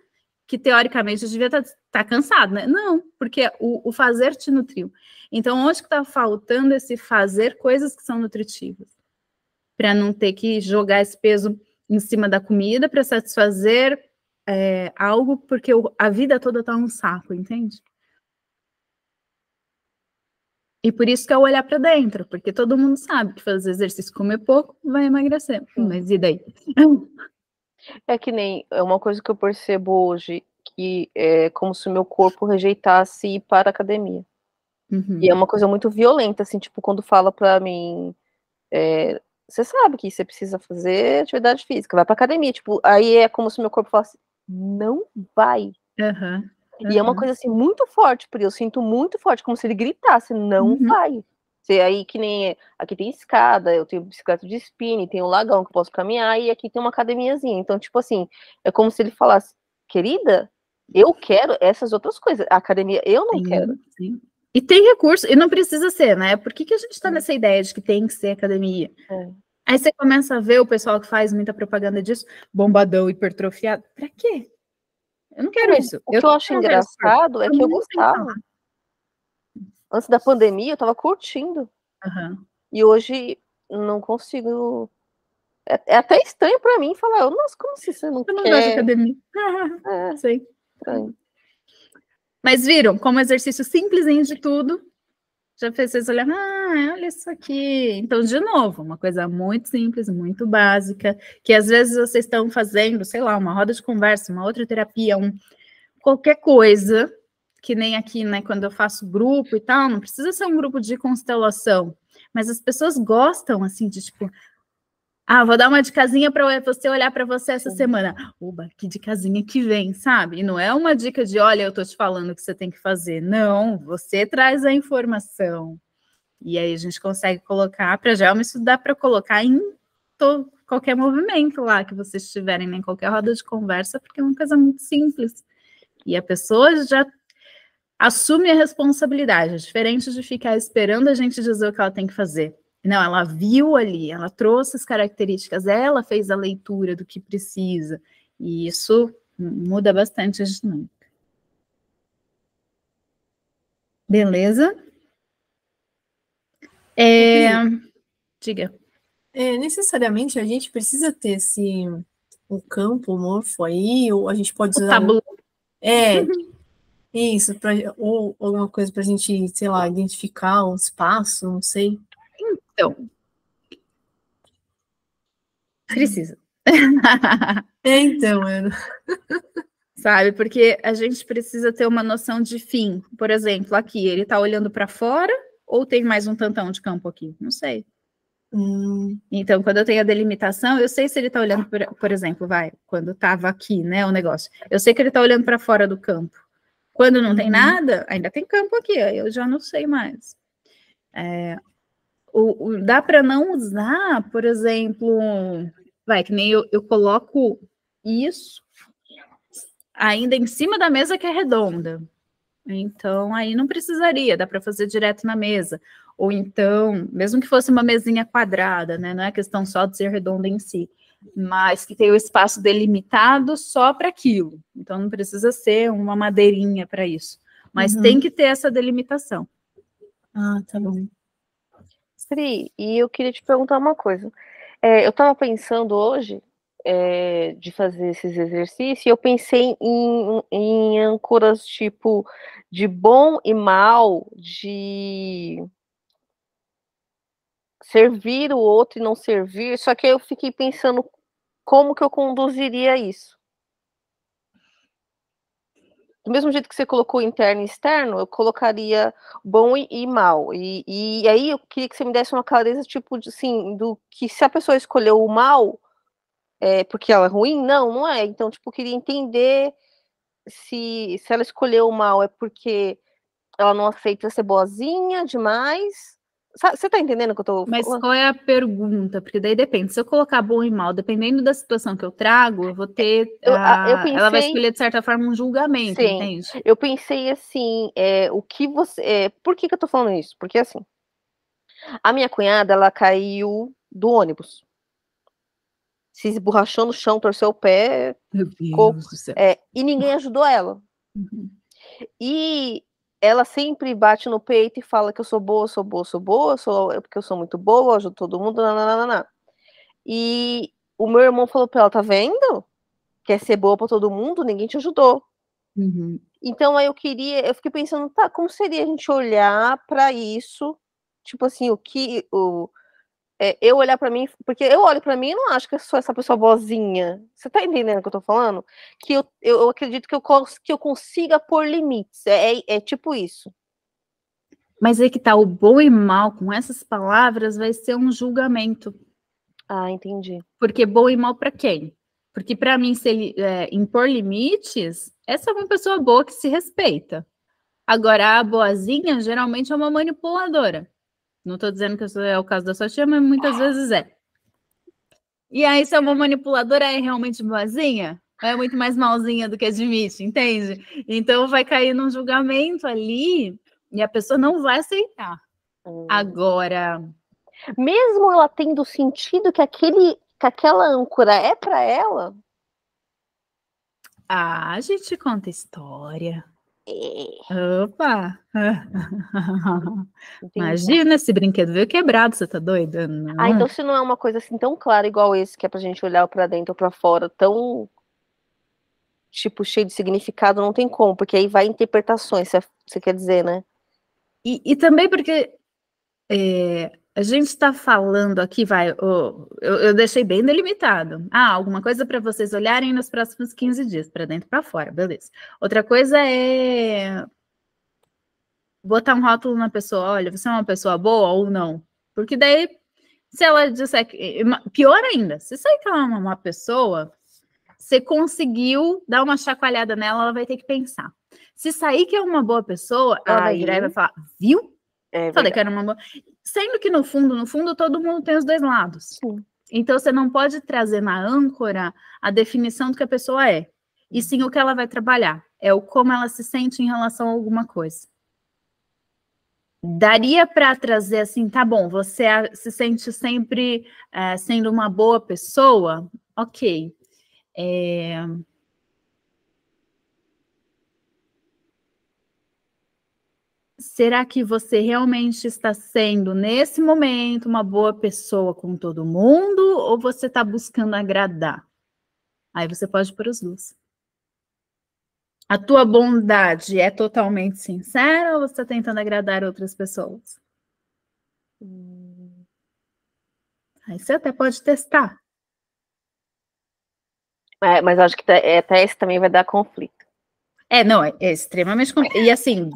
que, teoricamente, devia estar cansado, né? Não, porque o fazer te nutriu. Então, onde que está faltando esse fazer coisas que são nutritivas? Para não ter que jogar esse peso em cima da comida para satisfazer algo, porque a vida toda está um saco, entende? E por isso que é olhar para dentro, porque todo mundo sabe que fazer exercício, comer pouco, vai emagrecer. Mas e daí? É que nem, é uma coisa que eu percebo hoje, que é como se o meu corpo rejeitasse ir para a academia. E é uma coisa muito violenta, assim, tipo, quando fala pra mim, você sabe que você precisa fazer atividade física, vai pra academia, tipo, aí é como se o meu corpo falasse, não vai. E é uma coisa, assim, muito forte, porque eu sinto muito forte, como se ele gritasse, não vai. Aí que nem aqui tem escada, eu tenho bicicleta de spinning, tem um lagão que eu posso caminhar e aqui tem uma academiazinha. Então, tipo assim, é como se ele falasse, querida, eu quero essas outras coisas. A academia eu não quero. Sim. E tem recurso, e não precisa ser, né? Por que a gente tá nessa ideia de que tem que ser academia? Aí você começa a ver o pessoal que faz muita propaganda disso, bombadão, hipertrofiado. Pra quê? Eu não quero isso. O que eu acho engraçado é que eu gostava. Antes da pandemia, eu tava curtindo. Uhum. E hoje não consigo. É até estranho pra mim falar, nossa, como assim você não Eu não quer? gosto de academia. Sei. Estranho. Mas viram, como exercício simplesinho de tudo, já fez vocês olharem, olha isso aqui. Então, de novo, uma coisa muito simples, muito básica, que às vezes vocês estão fazendo, sei lá, uma roda de conversa, uma outra terapia, qualquer coisa, que nem aqui, né, quando eu faço grupo e tal, não precisa ser um grupo de constelação, mas as pessoas gostam, assim, de tipo, vou dar uma dicasinha para você olhar para você essa semana. Oba, que dicasinha que vem, sabe? E não é uma dica de, olha, eu tô te falando o que você tem que fazer. Não, você traz a informação. E aí a gente consegue colocar, para já isso dá para colocar em qualquer movimento lá que vocês tiverem, em qualquer roda de conversa, porque é uma coisa muito simples. E a pessoa já assume a responsabilidade, diferente de ficar esperando a gente dizer o que ela tem que fazer. Não, ela viu ali, ela trouxe as características, ela fez a leitura do que precisa. E isso muda bastante a dinâmica. Beleza? Diga. Necessariamente a gente precisa ter o campo morfo aí, ou a gente pode usar isso, ou alguma coisa para a gente, sei lá, identificar um espaço, não sei. Então, precisa. Então, sabe, porque a gente precisa ter uma noção de fim. Por exemplo, aqui, ele está olhando para fora ou tem mais um tantão de campo aqui? Não sei. Então, quando eu tenho a delimitação, eu sei se ele está olhando, por exemplo, quando estava aqui, né, o negócio. Eu sei que ele está olhando para fora do campo. Quando não tem nada, ainda tem campo aqui, aí eu já não sei mais. Dá para não usar, por exemplo, que nem eu coloco isso ainda em cima da mesa que é redonda. Então, aí não precisaria, dá para fazer direto na mesa. Ou então, mesmo que fosse uma mesinha quadrada, né? Não é questão só de ser redonda em si, mas que tem o espaço delimitado só para aquilo. Então, não precisa ser uma madeirinha para isso. Mas tem que ter essa delimitação. Tá bom. Pri, e eu queria te perguntar uma coisa. Eu estava pensando hoje de fazer esses exercícios, e eu pensei em âncoras tipo de bom e mal, de servir o outro e não servir, só que eu fiquei pensando como que eu conduziria isso. Do mesmo jeito que você colocou interno e externo, eu colocaria bom e mal. E aí eu queria que você me desse uma clareza, tipo, assim, do que se a pessoa escolheu o mal, porque ela é ruim? Não é. Então, tipo, eu queria entender se ela escolheu o mal é porque ela não aceita ser boazinha demais. Você tá entendendo o que eu tô falando? Mas qual é a pergunta? Porque daí depende. Se eu colocar bom e mal, dependendo da situação que eu trago, eu vou ter... ela vai escolher, de certa forma, um julgamento, sim, entende? Eu pensei assim, o que você... por que eu tô falando isso? Porque, assim, a minha cunhada, ela caiu do ônibus. Se esborrachou no chão, torceu o pé. Meu Deus do céu. E ninguém ajudou ela. E ela sempre bate no peito e fala que eu sou boa, porque eu sou muito boa, eu ajudo todo mundo, nananana. E o meu irmão falou pra ela, tá vendo? Quer ser boa pra todo mundo, ninguém te ajudou. Então aí eu fiquei pensando, tá, como seria a gente olhar pra isso, tipo assim, eu olhar pra mim, porque eu olho pra mim e não acho que eu sou essa pessoa boazinha. Você tá entendendo o que eu tô falando? Que eu acredito que eu consiga pôr limites. É tipo isso. Mas aí que tá, o bom e mal, com essas palavras, vai ser um julgamento. Entendi. Porque bom e mal para quem? Porque para mim, se ele impor limites, essa é uma pessoa boa que se respeita. Agora, a boazinha geralmente é uma manipuladora. Não estou dizendo que isso é o caso da sua tia, mas muitas vezes é. E aí, se é uma manipuladora, é realmente boazinha? É muito mais malzinha do que admite, entende? Então, vai cair num julgamento ali e a pessoa não vai aceitar. Agora, Mesmo ela tendo sentido que aquela âncora é para ela. Ah, a gente conta história. É. Opa! Entendi. Imagina, esse brinquedo veio quebrado, você tá doida? Não. Ah, então se não é uma coisa assim tão clara igual esse, que é pra gente olhar pra dentro ou pra fora, tão, tipo, cheio de significado, não tem como, porque aí vai interpretações, você quer dizer, né? E também porque a gente está falando aqui, eu deixei bem delimitado. Ah, alguma coisa para vocês olharem nos próximos 15 dias, para dentro e para fora, beleza. Outra coisa é botar um rótulo na pessoa, olha, você é uma pessoa boa ou não? Porque daí, se ela disser que. Pior ainda, se sair que ela é uma pessoa, você conseguiu dar uma chacoalhada nela, ela vai ter que pensar. Se sair que é uma boa pessoa, ela vai virar e vai falar, viu? Falei que era uma boa. Sendo que no fundo, todo mundo tem os dois lados. Sim. Então, você não pode trazer na âncora a definição do que a pessoa é, e sim o que ela vai trabalhar. É o como ela se sente em relação a alguma coisa. Daria para trazer assim, tá bom, você se sente sempre sendo uma boa pessoa? Ok. Será que você realmente está sendo, nesse momento, uma boa pessoa com todo mundo, ou você está buscando agradar? Aí você pode pôr os dois. A tua bondade é totalmente sincera ou você está tentando agradar outras pessoas? Aí você até pode testar. Mas acho que até esse também vai dar conflito. Não, é extremamente complicado. E assim,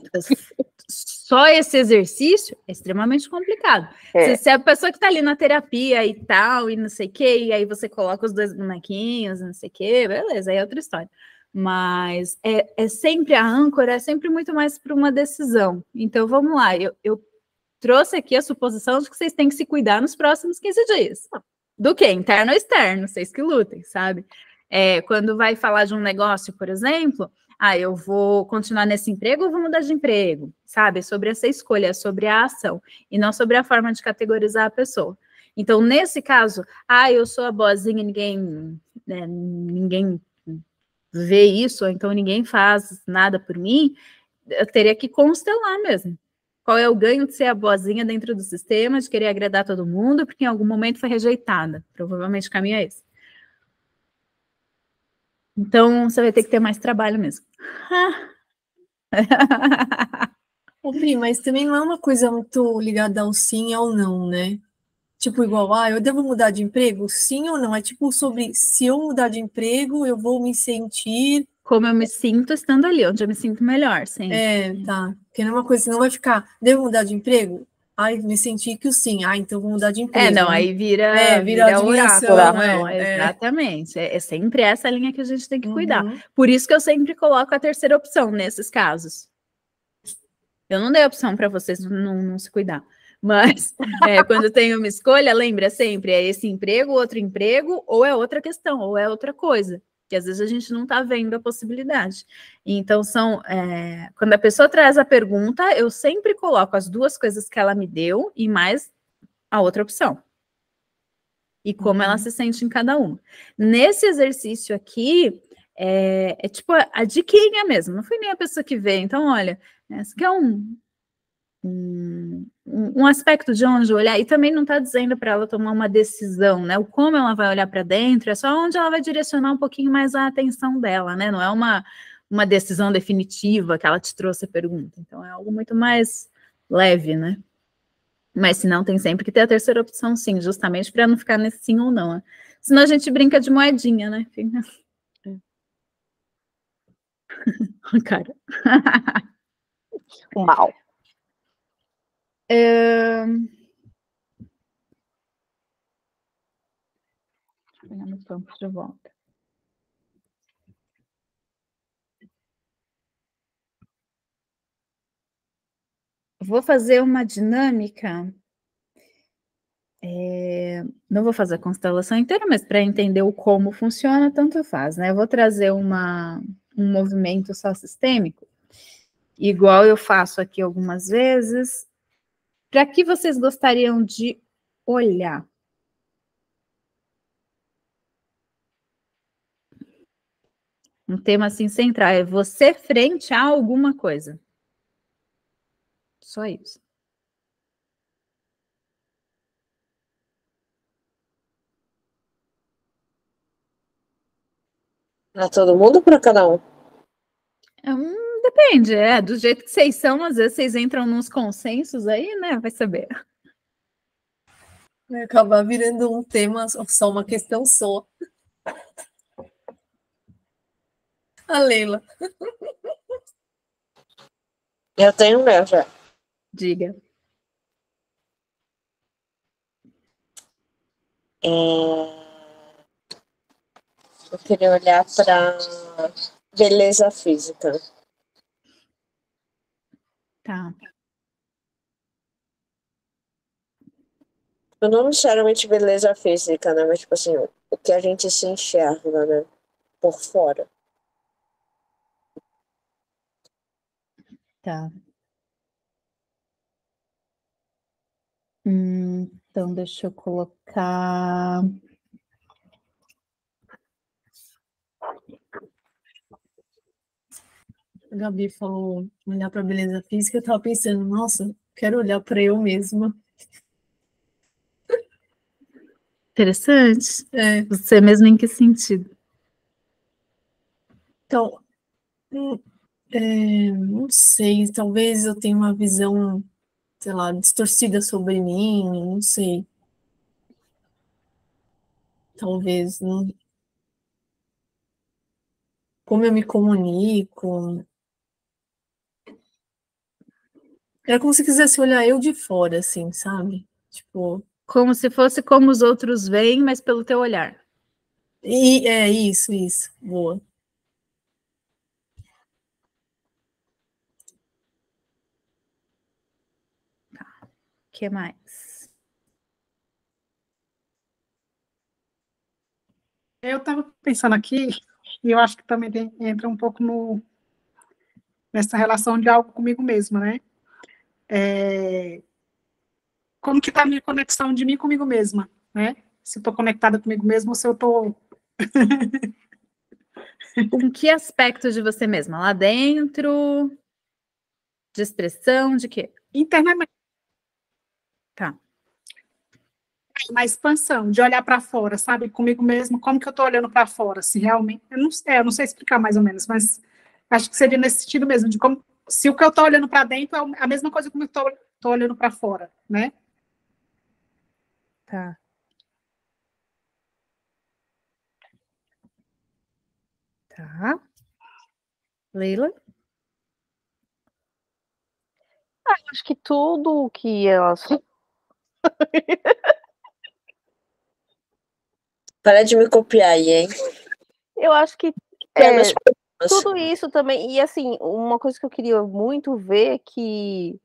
só esse exercício é extremamente complicado. Se a pessoa que está ali na terapia e tal, e não sei o quê, e aí você coloca os dois bonequinhos, não sei o quê, beleza, aí é outra história. Mas é sempre a âncora, é sempre muito mais para uma decisão. Então, vamos lá, eu trouxe aqui a suposição de que vocês têm que se cuidar nos próximos 15 dias. Do que? Interno ou externo, vocês que lutem, sabe? Quando vai falar de um negócio, por exemplo, eu vou continuar nesse emprego ou vou mudar de emprego, sabe? Sobre essa escolha, sobre a ação, e não sobre a forma de categorizar a pessoa. Então, nesse caso, eu sou a boazinha, ninguém vê isso, ou então ninguém faz nada por mim, eu teria que constelar mesmo. Qual é o ganho de ser a boazinha dentro do sistema, de querer agradar todo mundo, porque em algum momento foi rejeitada. Provavelmente o caminho é esse. Então, você vai ter que ter mais trabalho mesmo. Pri, mas também não é uma coisa muito ligada ao sim ou não, né? Tipo, igual, eu devo mudar de emprego? Sim ou não? É tipo sobre, se eu mudar de emprego, eu vou me sentir... Como eu me sinto estando ali, onde eu me sinto melhor, sim. Tá. Porque não é uma coisa, você não vai ficar, devo mudar de emprego? Me senti que o sim. Então vou mudar de emprego. Não, né? aí vira oráculo. Exatamente. É sempre essa linha que a gente tem que cuidar. Por isso que eu sempre coloco a terceira opção nesses casos. Eu não dei opção para vocês não se cuidar. Mas quando tem uma escolha, lembra sempre, é esse emprego, outro emprego, ou é outra questão, ou é outra coisa. Que às vezes a gente não está vendo a possibilidade. Então, quando a pessoa traz a pergunta, eu sempre coloco as duas coisas que ela me deu e mais a outra opção. E como ela se sente em cada uma. Nesse exercício aqui, é tipo a diquinha mesmo, não foi nem a pessoa que veio. Então, olha, esse aqui é um aspecto de onde olhar, e também não está dizendo para ela tomar uma decisão, né? O como ela vai olhar para dentro, é só onde ela vai direcionar um pouquinho mais a atenção dela, né? Não é uma decisão definitiva que ela te trouxe a pergunta. Então, é algo muito mais leve, né? Mas se não, tem sempre que ter a terceira opção, sim, justamente para não ficar nesse sim ou não. Né? Senão a gente brinca de moedinha, né? Cara. O mal. Deixa eu pegar no campo de volta. Vou fazer uma dinâmica. Não vou fazer a constelação inteira, mas para entender o como funciona, tanto faz, né? Eu vou trazer um movimento só sistêmico, igual eu faço aqui algumas vezes. Para que vocês gostariam de olhar. Um tema assim central é você frente a alguma coisa. Só isso. Pra todo mundo ou pra cada um? Depende, do jeito que vocês são, às vezes vocês entram nos consensos aí, né? Vai saber. Vai acabar virando um tema, só uma questão só. A Leila. Eu tenho o meu já. Diga. Eu queria olhar para beleza física. Tá. Não necessariamente beleza física, né? Mas, tipo assim, o que a gente se enxerga, né? Por fora. Tá. Então, deixa eu colocar. A Gabi falou olhar para beleza física, eu tava pensando, nossa, quero olhar para eu mesma. Interessante. É. Você mesmo em que sentido? Então, não sei, talvez eu tenha uma visão, sei lá, distorcida sobre mim, não sei. Talvez, não. Como eu me comunico. Era como se quisesse olhar eu de fora, assim, sabe? Tipo. Como se fosse como os outros veem, mas pelo teu olhar. E é isso, boa. O que mais? Eu estava pensando aqui, e eu acho que também entra um pouco nessa relação de algo comigo mesma, né? Como que está a minha conexão de mim comigo mesma, né? Se eu estou conectada comigo mesma ou se eu estou... Com que aspecto de você mesma? Lá dentro? De expressão? De quê? Internamente. Tá. Na expansão, de olhar para fora, sabe? Comigo mesmo, como que eu estou olhando para fora? Se realmente... eu não sei explicar mais ou menos, mas acho que seria nesse sentido mesmo, de como... Se o que eu estou olhando para dentro é a mesma coisa como eu estou olhando para fora, né? Tá. Tá. Leila? Acho que tudo que elas. Para de me copiar aí, hein? Eu acho que Menos tudo isso também. E assim, uma coisa que eu queria muito ver é que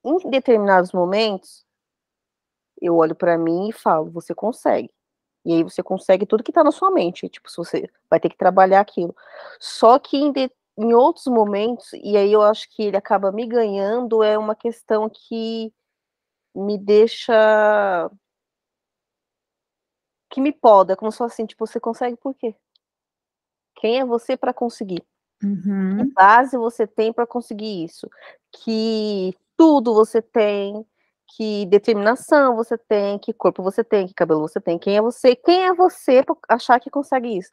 em determinados momentos eu olho para mim e falo, você consegue. E aí você consegue tudo que tá na sua mente. Tipo, se você vai ter que trabalhar aquilo. Só que em outros momentos, e aí eu acho que ele acaba me ganhando, é uma questão que me deixa. Que me poda, como se fosse assim, tipo, você consegue por quê? Quem é você para conseguir? Que base você tem para conseguir isso? Que tudo você tem, que determinação você tem, que corpo você tem, que cabelo você tem. Quem é você? Quem é você para achar que consegue isso?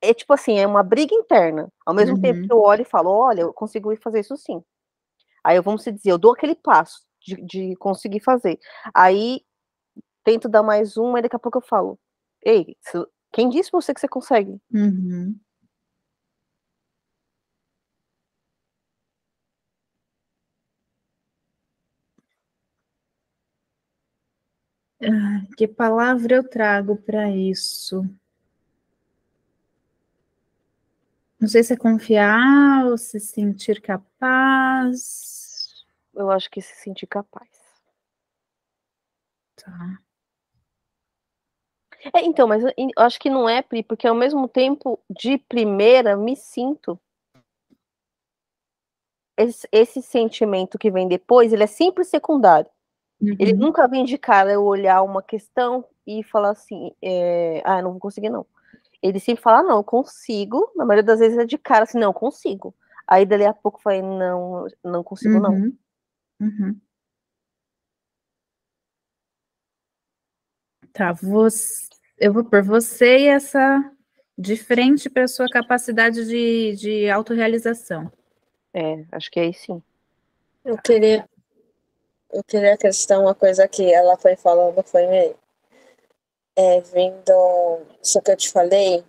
É tipo assim, é uma briga interna. Ao mesmo tempo que eu olho e falo, olha, eu consigo fazer isso sim. Aí vamos dizer, eu dou aquele passo de conseguir fazer. Aí tento dar mais uma, e daqui a pouco eu falo, ei, quem disse pra você que você consegue? Que palavra eu trago para isso? Não sei se é confiar ou se sentir capaz. Eu acho que se sentir capaz. Tá. Então, mas eu acho que não é, Pri, porque ao mesmo tempo, de primeira, me sinto. esse sentimento que vem depois, ele é sempre secundário. Ele Uhum. nunca vem de cara eu olhar uma questão e falar assim, não vou conseguir não. Ele sempre fala, não, eu consigo. Na maioria das vezes é de cara assim, não, eu consigo. Aí dali a pouco eu falei, não, não consigo não. Uhum. Uhum. Tá, eu vou por você e essa de frente para a sua capacidade de autorrealização. Acho que é aí sim. Eu queria acrescentar uma coisa que ela foi falando, foi vindo isso que eu te falei,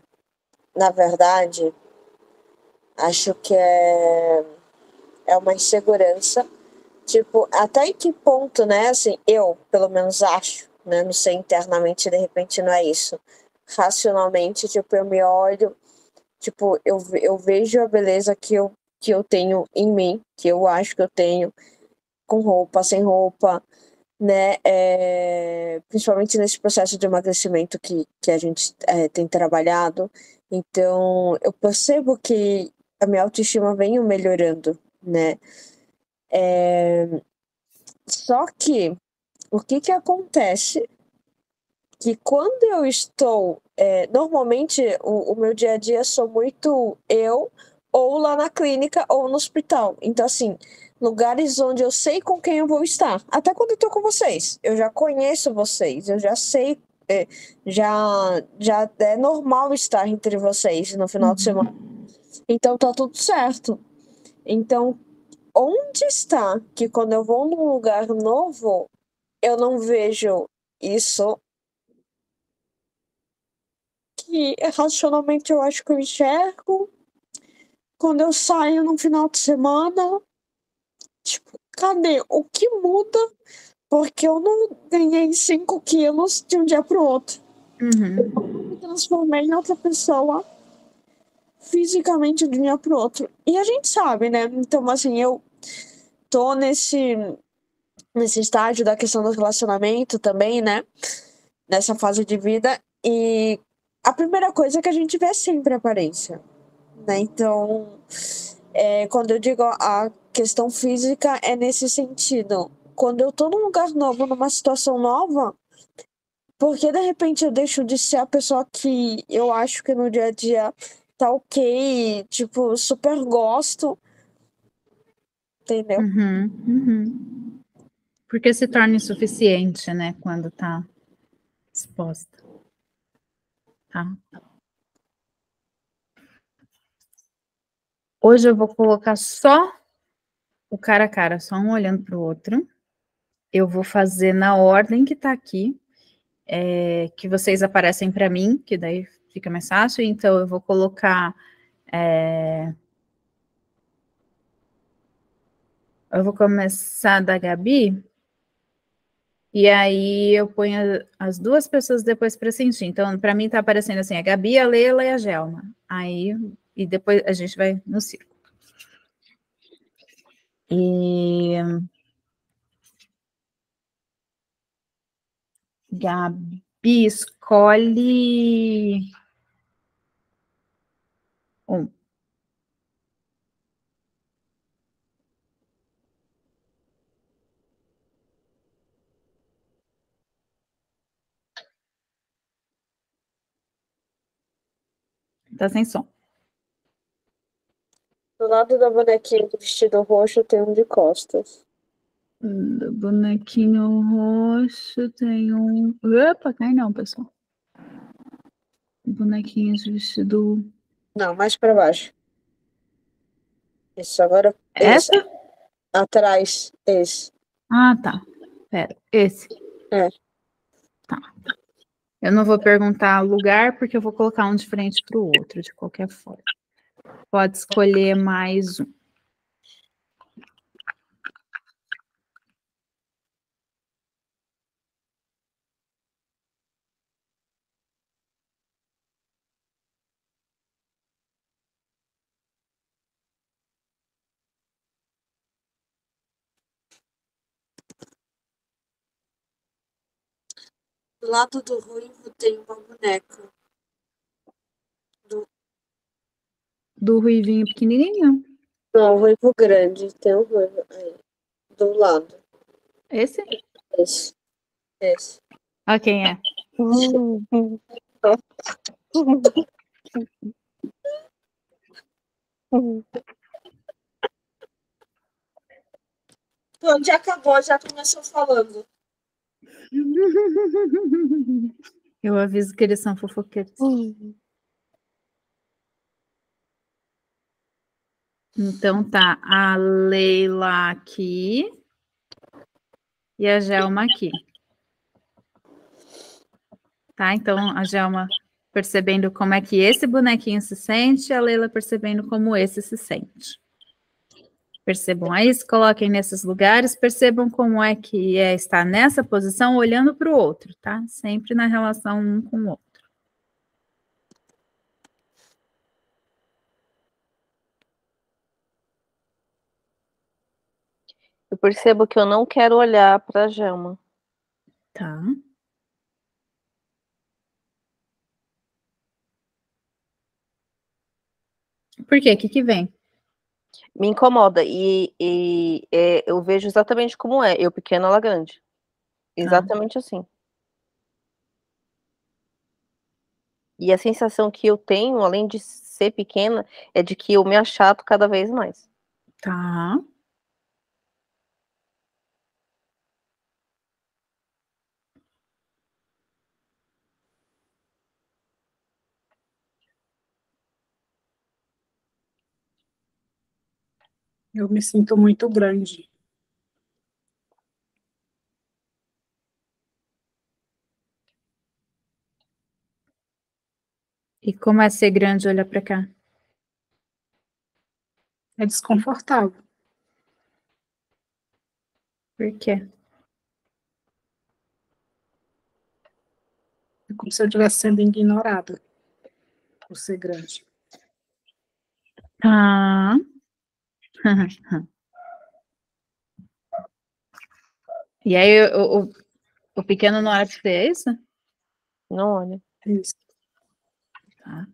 na verdade, acho que é uma insegurança, tipo, até em que ponto, né, assim, eu, pelo menos acho, né, não sei internamente, de repente não é isso, racionalmente, tipo, eu me olho, tipo, eu vejo a beleza que eu tenho em mim, que eu acho que eu tenho, com roupa, sem roupa, né? Principalmente nesse processo de emagrecimento que a gente tem trabalhado. Então, eu percebo que a minha autoestima vem melhorando, né? Só que o que acontece? Que quando eu estou. Normalmente, o meu dia a dia sou muito eu, ou lá na clínica, ou no hospital. Então, assim, lugares onde eu sei com quem eu vou estar. Até quando eu tô com vocês. Eu já conheço vocês, eu já sei. Já é normal estar entre vocês no final de semana. Então, tá tudo certo. Então, onde está que quando eu vou num lugar novo, eu não vejo isso que racionalmente eu acho que eu enxergo quando eu saio no final de semana? Tipo, cadê? O que muda? Porque eu não ganhei 5 quilos de um dia pro outro. Uhum. Eu me transformei em outra pessoa fisicamente de um dia pro outro. E a gente sabe, né? Então, assim, eu tô nesse estágio da questão do relacionamento também, né? Nessa fase de vida. E a primeira coisa que a gente vê é sempre a aparência, né? Então, quando eu digo a questão física, é nesse sentido. Quando eu tô num lugar novo, numa situação nova, porque de repente eu deixo de ser a pessoa que eu acho que no dia a dia tá ok, tipo, super gosto, entendeu? Uhum. Uhum. Porque se torna insuficiente, né, quando tá exposta. Tá? Hoje eu vou colocar só o cara a cara, só um olhando para o outro. Eu vou fazer na ordem que tá aqui, que vocês aparecem para mim, que daí fica mais fácil. Então, eu vou colocar. Eu vou começar da Gabi, e aí eu ponho as duas pessoas depois para sentir. Então, para mim tá aparecendo assim, a Gabi, a Leila e a Gelma. Aí, e depois a gente vai no círculo. E Gabi, escolhe um. Tá sem som. Do lado da bonequinha do vestido roxo tem um de costas. Do bonequinho roxo tem um. Opa, cai não, pessoal. Bonequinho de vestido. Não, mais pra baixo. Isso, agora. Esse. Essa? Atrás, esse. Ah, tá. Pera, esse. É. Tá. Eu não vou perguntar lugar, porque eu vou colocar um de frente para o outro, de qualquer forma. Pode escolher mais um. Do lado do ruivo tem uma boneca. Do ruivinho pequenininho? Não, o ruivo grande. Tem um ruivo aí. Do lado. Esse? Esse. Esse. Ó, quem é? Pronto, já acabou, já começou falando. Eu aviso que eles são fofoqueiros. Então tá, a Leila aqui e a Gelma aqui. Tá, então a Gelma percebendo como é que esse bonequinho se sente, a Leila percebendo como esse se sente. Percebam aí, se coloquem nesses lugares, percebam como é que é estar nessa posição olhando para o outro, tá? Sempre na relação um com o outro. Eu percebo que eu não quero olhar para a Gelma. Tá. Por quê? O que que vem? Me incomoda. Eu vejo exatamente como é. Eu pequeno, ela grande. Exatamente assim. E a sensação que eu tenho, além de ser pequena, é de que eu me achato cada vez mais. Tá. Eu me sinto muito grande. E como é ser grande, olha para cá? É desconfortável. Por quê? É como se eu estivesse sendo ignorada por ser grande. Tá. E aí o pequeno não olha para você, é isso? Não olha. Isso. Tá.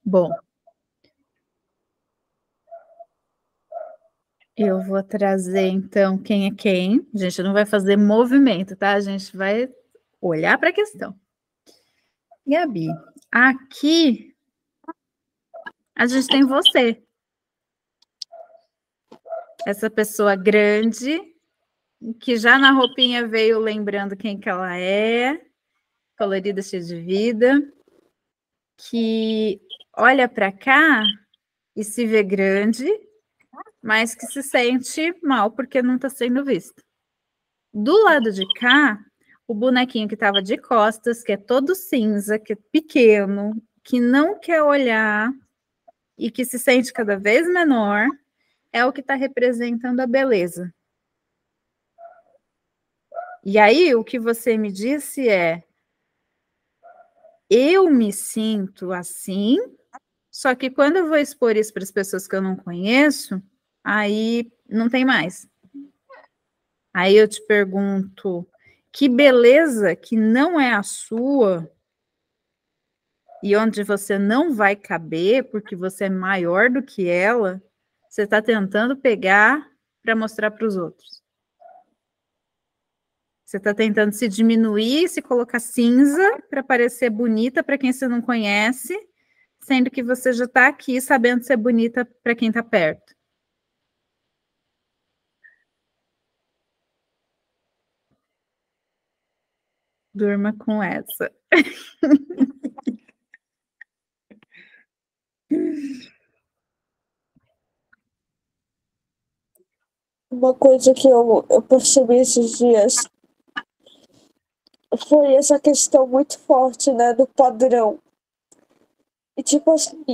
Bom. Eu vou trazer, então, quem é quem. A gente não vai fazer movimento, tá? A gente vai olhar para a questão. Gabi, aqui a gente tem você. Essa pessoa grande, que já na roupinha veio lembrando quem que ela é, colorida, cheia de vida, que olha para cá e se vê grande, mas que se sente mal porque não está sendo vista. Do lado de cá, o bonequinho que estava de costas, que é todo cinza, que é pequeno, que não quer olhar e que se sente cada vez menor, é o que está representando a beleza. E aí, o que você me disse é: eu me sinto assim, só que quando eu vou expor isso para as pessoas que eu não conheço, aí não tem mais. Aí eu te pergunto, que beleza que não é a sua e onde você não vai caber porque você é maior do que ela, você está tentando pegar para mostrar para os outros. Você está tentando se diminuir, se colocar cinza para parecer bonita para quem você não conhece, sendo que você já está aqui sabendo ser bonita para quem está perto. Durma com essa. Uma coisa que eu percebi esses dias foi essa questão muito forte, né, do padrão. E tipo assim,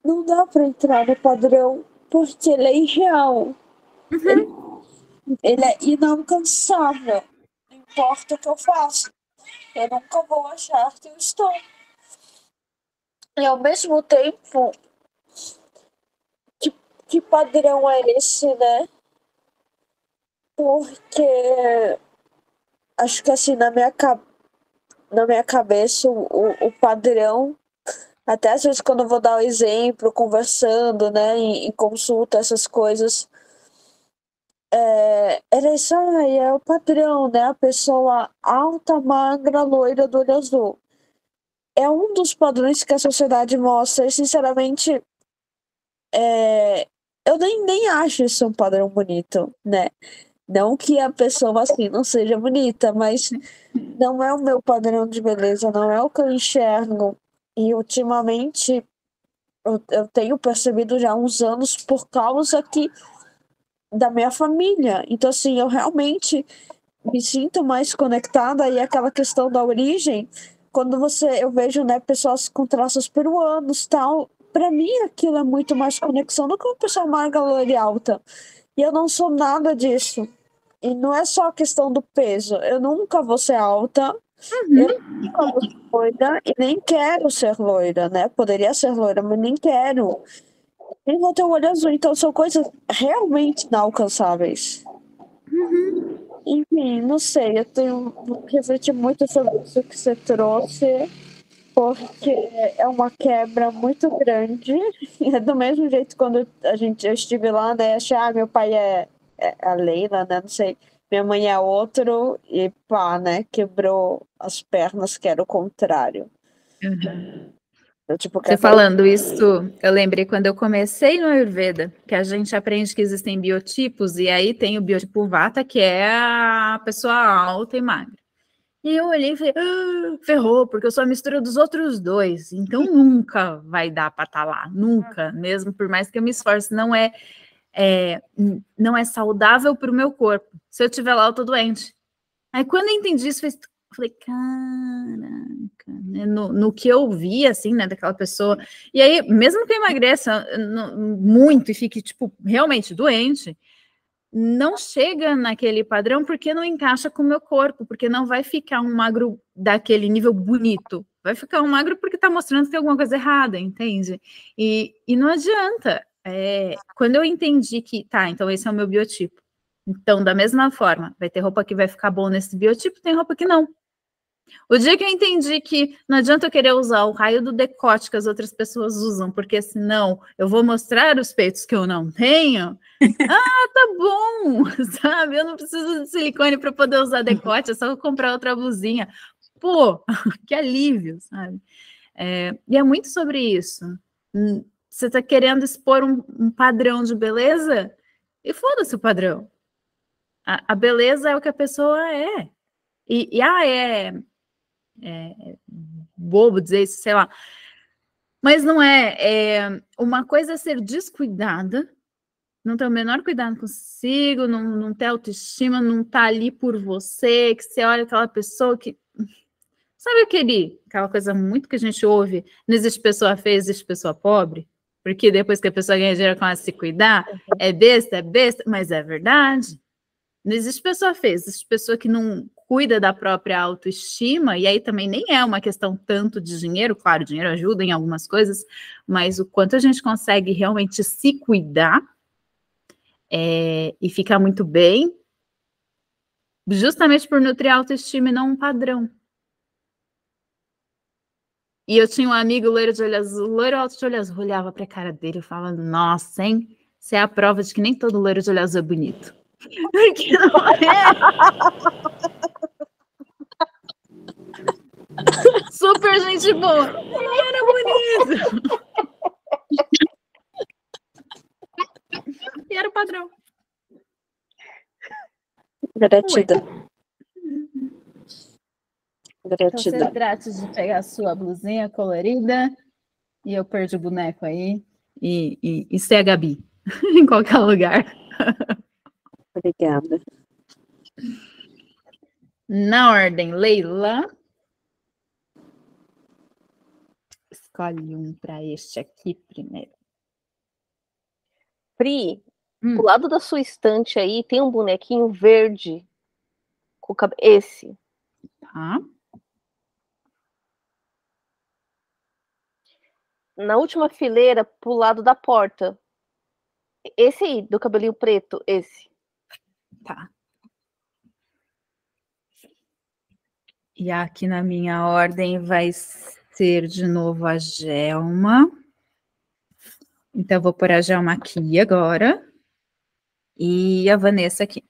não dá pra entrar no padrão porque ele é irreal. Ele é inalcançável. Não importa o que eu faço. Eu nunca vou achar que eu estou. E ao mesmo tempo, que padrão é esse, né? Porque acho que assim, na minha cabeça, o padrão Até às vezes quando eu vou dar o exemplo, conversando, né, em consulta, essas coisas, era isso aí, é o padrão, né? A pessoa alta, magra, loira, do olho azul. É um dos padrões que a sociedade mostra, e sinceramente, eu nem acho isso um padrão bonito, né? Não que a pessoa assim não seja bonita, mas não é o meu padrão de beleza, não é o que eu enxergo. E ultimamente eu tenho percebido já há uns anos por causa da minha família. Então, assim, eu realmente me sinto mais conectada e aquela questão da origem, quando eu vejo, né, pessoas com traços peruanos, tal, para mim aquilo é muito mais conexão do que uma pessoa magra, loira e alta. E eu não sou nada disso. E não é só a questão do peso. Eu nunca vou ser alta, eu nunca vou ser loira e nem quero ser loira, né? Poderia ser loira, mas nem quero. Nem vou ter o olho azul. Então são coisas realmente inalcançáveis. Enfim, não sei, eu tenho refletido muito sobre isso que você trouxe, porque é uma quebra muito grande. É do mesmo jeito quando eu estive lá, né? Achei, meu pai é a Leila, né? Não sei. Minha mãe é outro, e pá, né? Quebrou as pernas, que era o contrário. Eu, tipo, Você falando isso, eu lembrei quando eu comecei no Ayurveda, que a gente aprende que existem biotipos, e aí tem o biotipo Vata, que é a pessoa alta e magra. E eu olhei e falei, ferrou, porque eu sou a mistura dos outros dois, então nunca vai dar para estar lá, nunca, mesmo por mais que eu me esforce, não é saudável para o meu corpo. Se eu estiver lá, eu tô doente. Aí quando eu entendi isso, eu falei, caraca, né? No que eu vi, assim, né, daquela pessoa, e aí, mesmo que eu emagreça muito e fique, tipo, realmente doente, não chega naquele padrão porque não encaixa com o meu corpo, porque não vai ficar um magro daquele nível bonito, vai ficar um magro porque tá mostrando que tem alguma coisa errada, entende? E não adianta. Quando eu entendi que, tá, então esse é o meu biotipo, então da mesma forma, vai ter roupa que vai ficar bom nesse biotipo, tem roupa que não. O dia que eu entendi que não adianta eu querer usar o raio do decote que as outras pessoas usam, porque senão eu vou mostrar os peitos que eu não tenho. Tá bom, sabe? Eu não preciso de silicone para poder usar decote, é só comprar outra blusinha. Pô, que alívio, sabe? E é muito sobre isso. Você está querendo expor um padrão de beleza? E foda-se o padrão. A beleza é o que a pessoa é. É bobo dizer isso, sei lá. Mas não é. Uma coisa é ser descuidada, não ter o menor cuidado consigo, não ter autoestima, não estar ali por você, que você olha aquela pessoa que... Sabe aquela coisa muito que a gente ouve, não existe pessoa feia, existe pessoa pobre? Porque depois que a pessoa ganha dinheiro, começa a se cuidar, é besta, mas é verdade. Não existe pessoa feia, existe pessoa que não cuida da própria autoestima, e aí também nem é uma questão tanto de dinheiro, claro, dinheiro ajuda em algumas coisas, mas o quanto a gente consegue realmente se cuidar e ficar muito bem, justamente por nutrir a autoestima e não um padrão. E eu tinha um amigo loiro de olho azul, loiro alto de olho azul, olhava para a cara dele e falava, nossa, hein? Você é a prova de que nem todo loiro de olho azul é bonito. Porque não é. Super gente boa. Não era bonito. E era o padrão. Gratidão. Então você trata de pegar a sua blusinha colorida e eu perdi o boneco aí e ser a Gabi em qualquer lugar. Obrigada. Na ordem, Leila. Escolhe um para este aqui primeiro. Pri, do lado da sua estante aí tem um bonequinho verde com esse. Tá. Na última fileira, pro lado da porta. Esse aí, do cabelinho preto, esse. Tá. E aqui na minha ordem vai ser de novo a Gelma. Então, eu vou pôr a Gelma aqui agora. E a Vanessa aqui.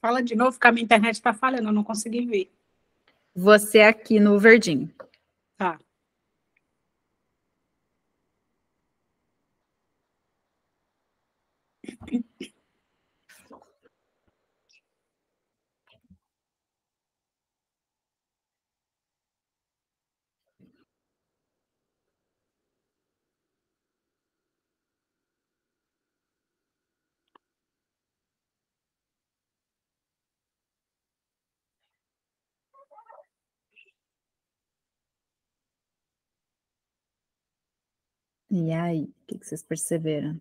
Fala de novo, porque a minha internet está falhando, eu não consegui ver. Você aqui no verdinho. Tá. E aí, o que vocês perceberam?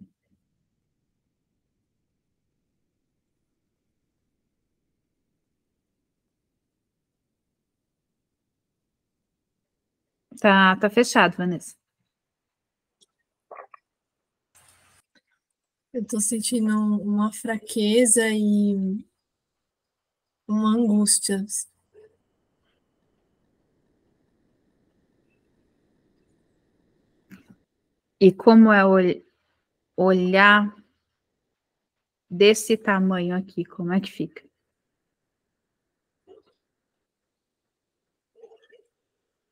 Tá fechado, Vanessa. Eu tô sentindo uma fraqueza e uma angústia. E como é olhar desse tamanho aqui, como é que fica?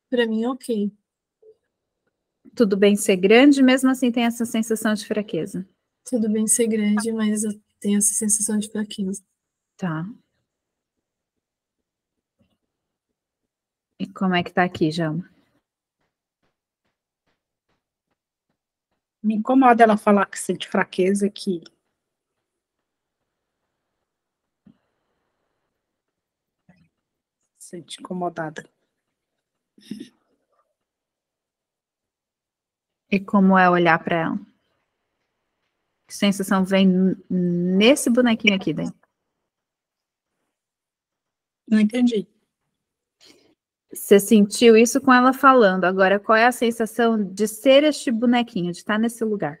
Para mim, ok. Tudo bem ser grande, mesmo assim tem essa sensação de fraqueza. Tudo bem ser grande, mas eu tenho essa sensação de fraqueza. Tá. E como é que tá aqui, Jalma? Me incomoda ela falar que sente fraqueza, que sente incomodada. E como é olhar para ela? Que sensação vem nesse bonequinho aqui, daí? Não entendi. Você sentiu isso com ela falando. Agora, qual é a sensação de ser este bonequinho, de estar nesse lugar?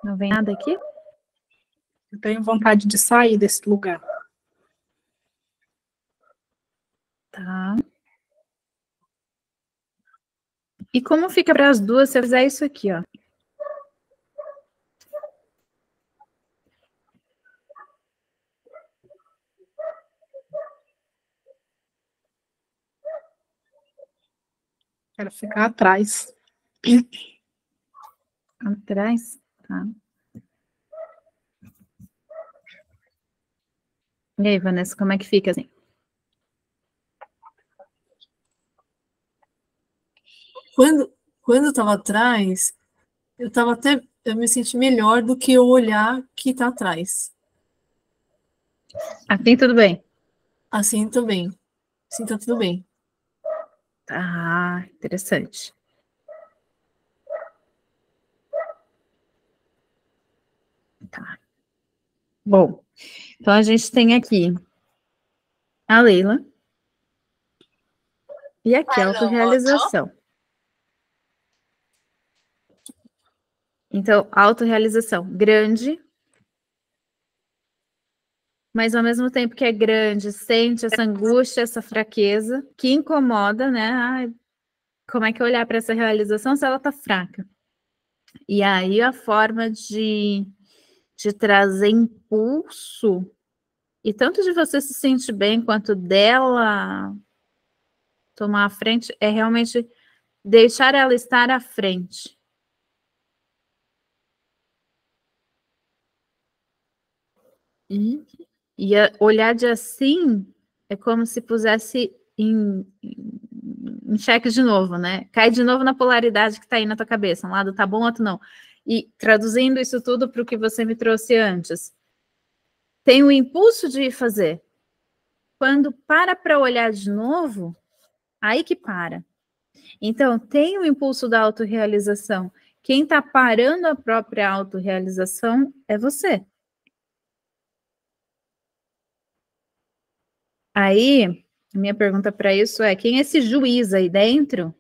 Não vem nada aqui? Eu tenho vontade de sair desse lugar. Tá. E como fica para as duas se eu fizer isso aqui, ó? Quero ficar atrás. Atrás? Tá. E aí, Vanessa, como é que fica assim? Quando eu tava atrás, eu me senti melhor do que o olhar que tá atrás. Assim tudo bem? Assim também. Assim tá tudo bem. Ah, interessante. Tá. Bom, então a gente tem aqui a Leila e aqui a autorrealização. Então, autorrealização grande, mas ao mesmo tempo que é grande, sente essa angústia, essa fraqueza, que incomoda, né? Ai, como é que eu olhar para essa realização se ela está fraca? E aí a forma de trazer impulso, e tanto de você se sentir bem, quanto dela tomar a frente, é realmente deixar ela estar à frente. E E olhar de assim é como se pusesse em xeque de novo, né? Cai de novo na polaridade que está aí na tua cabeça. Um lado tá bom, outro não. E traduzindo isso tudo para o que você me trouxe antes. Tem o impulso de ir fazer. Quando para olhar de novo, aí que para. Então, tem o impulso da autorrealização. Quem está parando a própria autorrealização é você. Aí, minha pergunta para isso é: quem é esse juiz aí dentro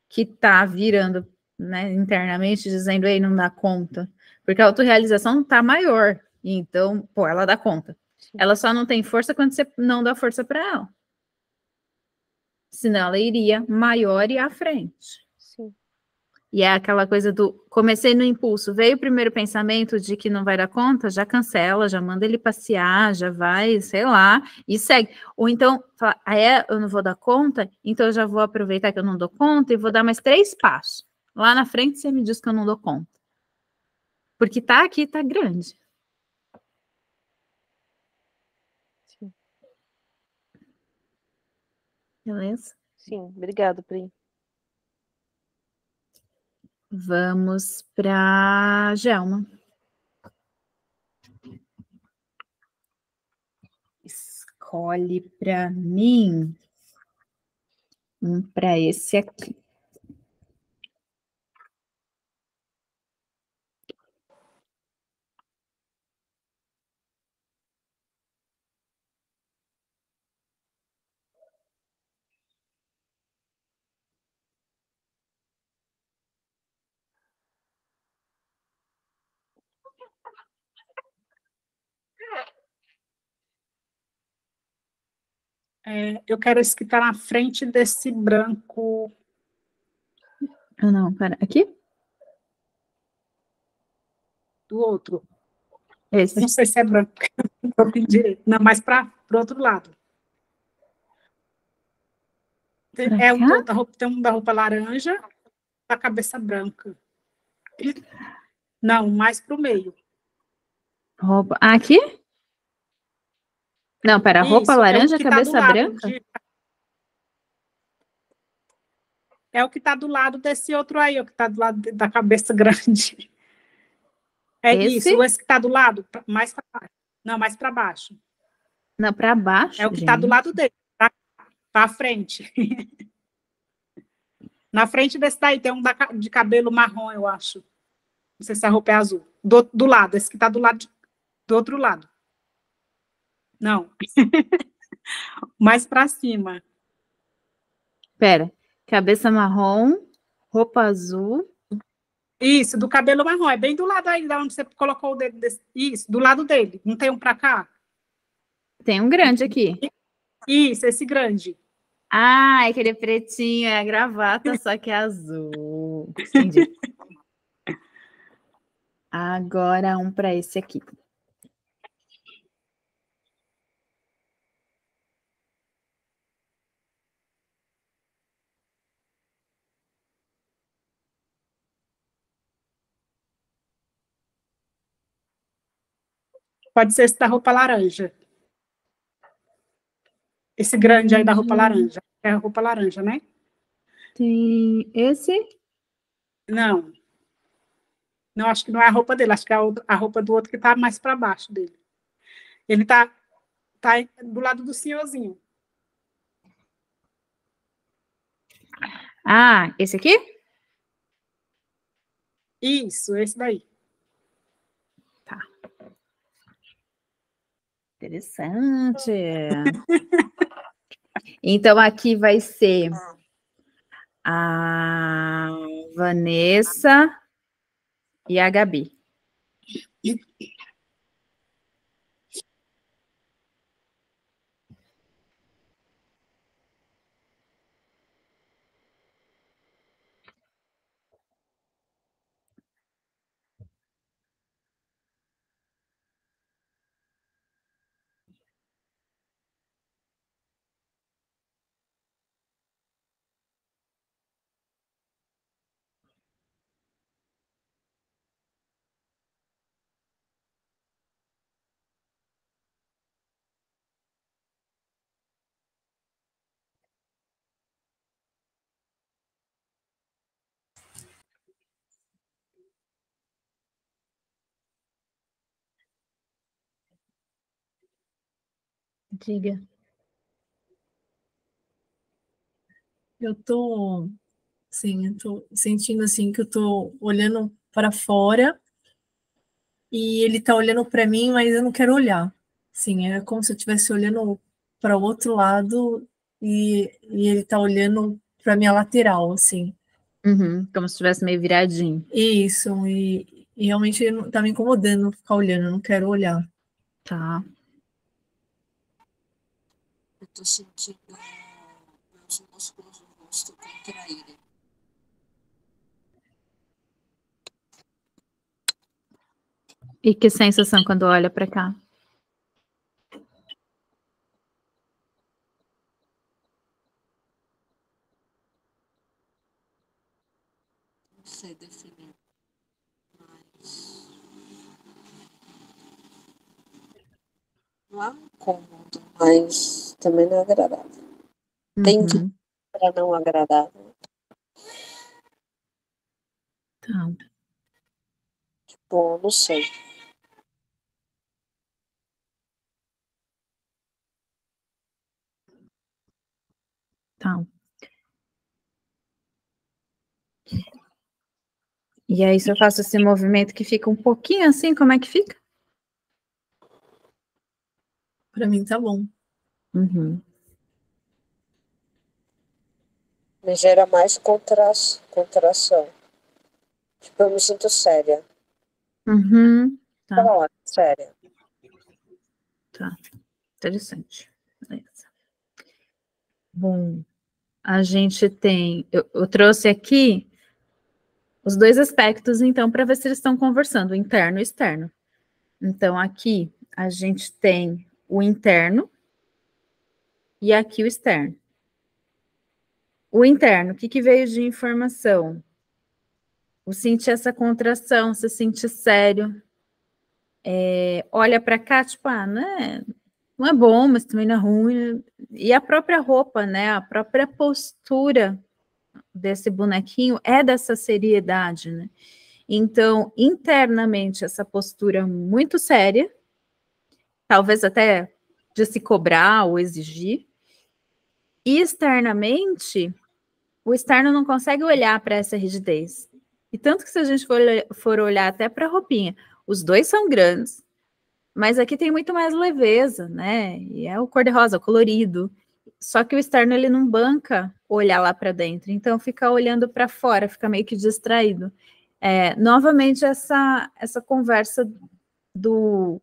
que está virando, né, internamente, dizendo, ei, não dá conta? Porque a autorrealização está maior, então, pô, ela dá conta. Ela só não tem força quando você não dá força para ela. Senão ela iria maior e à frente. Sim. E é aquela coisa do comecei no impulso, veio o primeiro pensamento de que não vai dar conta, já cancela, já manda ele passear, já vai, sei lá, e segue. Ou então, fala, eu não vou dar conta, então eu já vou aproveitar que eu não dou conta e vou dar mais 3 passos. Lá na frente você me diz que eu não dou conta. Porque tá aqui, tá grande. Sim. Beleza? Sim, obrigado, Pri. Vamos para Gelma. Escolhe para mim para esse aqui. Eu quero esse que está na frente desse branco. Ah, não, pera. Aqui? Do outro. Esse. Não sei se é branco. Não vi direito. Não, mas para o outro lado. Tem um da roupa laranja, da cabeça branca. Não, mais para o meio. Roupa. Ah, aqui? Não, pera, roupa Isso, laranja, cabeça branca? É o que está do lado desse outro aí, o que está do lado da cabeça grande. É Esse? isso, esse que está do lado, mais para baixo. Não, mais para baixo. Não, para baixo, É o que está do lado dele, para frente. Na frente desse daí tem um de cabelo marrom, eu acho. Não sei se a roupa é azul. Do lado, esse que está do lado do outro lado. Não. Mais para cima. Pera, cabeça marrom, roupa azul. Isso, do cabelo marrom. É bem do lado aí, da onde você colocou o dedo. Isso, do lado dele. Não tem um para cá? Tem um grande aqui. Isso, esse grande. Ah, é aquele pretinho, é a gravata, só que é azul. Entendi. Agora um para esse aqui. Pode ser esse da roupa laranja. Esse grande aí da roupa laranja. É a roupa laranja, né? Tem esse? Não. Não, acho que não é a roupa dele. Acho que é a roupa do outro que está mais para baixo dele. Ele tá do lado do senhorzinho. Ah, esse aqui? Isso, esse daí. Tá. Interessante. Então, aqui vai ser a Vanessa e a Gabi. Diga. Eu tô, sim, eu tô sentindo assim que eu tô olhando para fora e ele tá olhando para mim, mas eu não quero olhar. Sim, é como se eu estivesse olhando para o outro lado e ele tá olhando para minha lateral, assim. Uhum, como se estivesse meio viradinho. Isso, e realmente tá me incomodando ficar olhando, eu não quero olhar. Tá. Eu tô sentindo meus músculos do rosto contraírem. E que sensação quando olha para cá? Não sei definir, mas não é um incômodo, mas também não é agradável. Tem que Uhum, para não agradável. tá. Tipo, não sei. Tá. E aí, se eu faço esse movimento que fica um pouquinho assim, como é que fica? Para mim tá bom. Uhum. Me gera mais contração. Tipo, eu me sinto séria. Uhum. Tá, Toda hora, séria. tá. Interessante. Beleza. Bom, a gente tem. Eu trouxe aqui os dois aspectos, então, para ver se eles estão conversando, o interno e o externo. Então, aqui a gente tem o interno e aqui o externo. O interno, o que, que veio de informação? O sentir essa contração, se sentir sério. Olha para cá, tipo, não é bom, mas também não é ruim. E a própria roupa, né? A própria postura desse bonequinho é dessa seriedade, né? Então, internamente, essa postura muito séria, talvez até de se cobrar ou exigir, e externamente, o externo não consegue olhar para essa rigidez. E tanto que se a gente for olhar até para a roupinha, os dois são grandes, mas aqui tem muito mais leveza, né? E é o cor-de-rosa, colorido. Só que o externo ele não banca olhar lá para dentro, então fica olhando para fora, fica meio que distraído. Novamente essa conversa do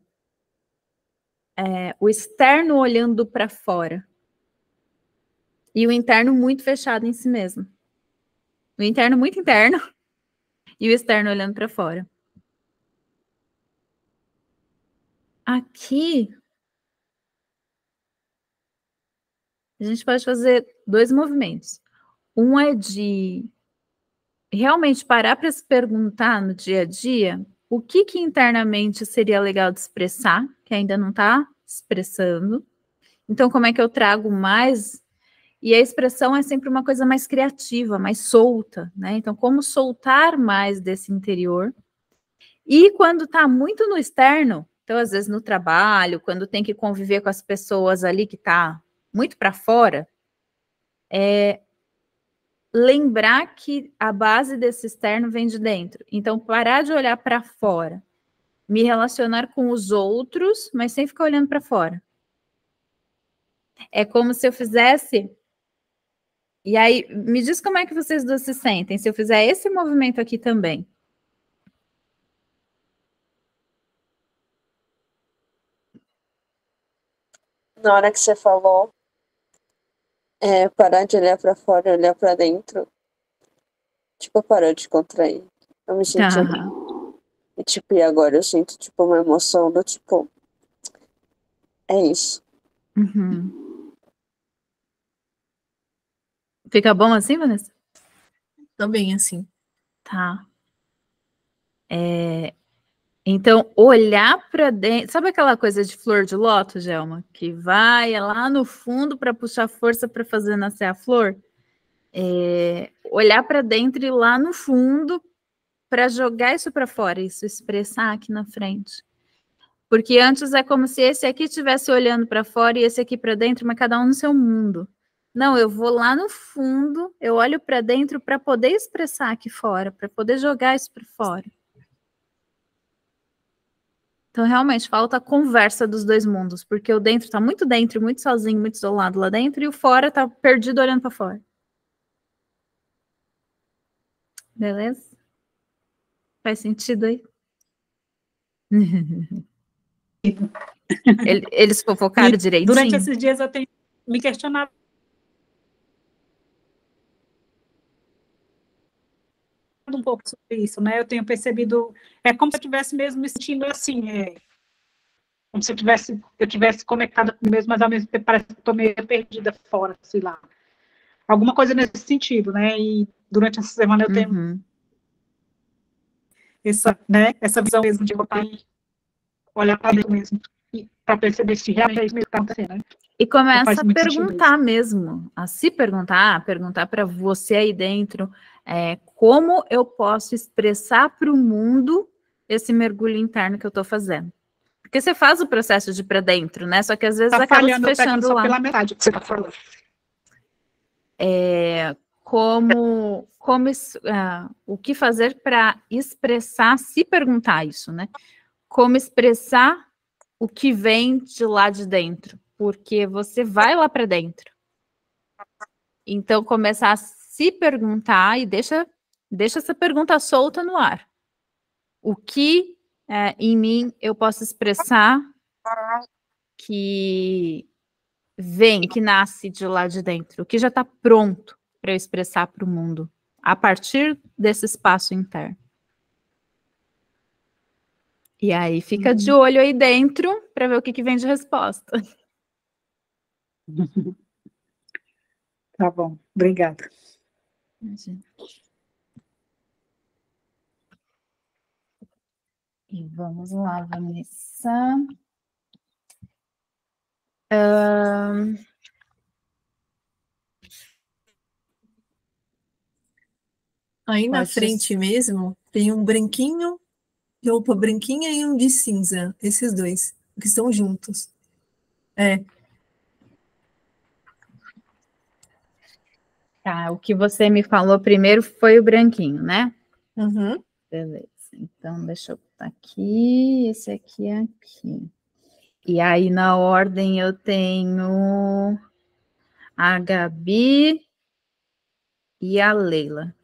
o externo olhando para fora e o interno muito fechado em si mesmo. O interno muito interno e o externo olhando para fora. Aqui a gente pode fazer dois movimentos. Um é de realmente parar para se perguntar no dia a dia o que internamente seria legal de expressar, que ainda não está expressando. Então, como é que eu trago mais? E a expressão é sempre uma coisa mais criativa, mais solta, né? Então, como soltar mais desse interior? E quando está muito no externo, então, às vezes no trabalho, quando tem que conviver com as pessoas ali que está muito para fora, lembrar que a base desse externo vem de dentro. Então, parar de olhar para fora, me relacionar com os outros, mas sem ficar olhando para fora. É como se eu fizesse. E aí, me diz como é que vocês dois se sentem se eu fizer esse movimento aqui também. Na hora que você falou, parar de olhar pra fora e olhar pra dentro, tipo, parou de contrair. Eu me senti. Tá. E, tipo, e agora eu sinto, tipo, uma emoção do tipo, é isso. Uhum. Fica bom assim, Vanessa? Também, assim. Tá. Então, olhar para dentro. Sabe aquela coisa de flor de lótus, Gelma? Que vai lá no fundo para puxar força para fazer nascer a flor? Olhar para dentro e ir lá no fundo para jogar isso para fora, isso expressar aqui na frente. Porque antes é como se esse aqui estivesse olhando para fora e esse aqui para dentro, mas cada um no seu mundo. Não, eu vou lá no fundo, eu olho para dentro para poder expressar aqui fora, para poder jogar isso para fora. Então, realmente, falta a conversa dos dois mundos, porque o dentro está muito dentro, muito sozinho, muito isolado lá dentro, e o fora está perdido olhando para fora. Beleza? Faz sentido aí? Eles fofocaram direitinho? Durante esses dias eu tenho me questionado um pouco sobre isso, né? Eu tenho percebido, é como se eu estivesse mesmo me sentindo assim, como se eu tivesse conectada comigo mesmo, mas ao mesmo tempo parece que estou meio perdida fora, sei lá. Alguma coisa nesse sentido, né? E durante essa semana eu tenho essa visão mesmo de voltar e olhar para dentro mesmo, para perceber se realmente é isso mesmo que está acontecendo, né? E começa a perguntar mesmo, a se perguntar, perguntar para você aí dentro, como eu posso expressar para o mundo esse mergulho interno que eu estou fazendo. Porque você faz o processo de ir para dentro, né? Só que às vezes acaba se fechando lá. Só pela metade que você está falando. O que fazer para expressar, se perguntar isso, né? Como expressar o que vem de lá de dentro, porque você vai lá para dentro. Então, começar a se perguntar e deixa essa pergunta solta no ar. O que em mim eu posso expressar que vem, que nasce de lá de dentro? O que já está pronto para eu expressar para o mundo, a partir desse espaço interno? E aí fica de olho aí dentro para ver o que vem de resposta. Tá bom, obrigada. E vamos lá, Vanessa. Aí na frente mesmo tem um branquinho, de roupa branquinha e um de cinza. Esses dois, que estão juntos. Tá, o que você me falou primeiro foi o branquinho, né? Uhum. Beleza. Então, deixa eu botar aqui, esse aqui é aqui. E aí, na ordem, eu tenho a Gabi e a Leila.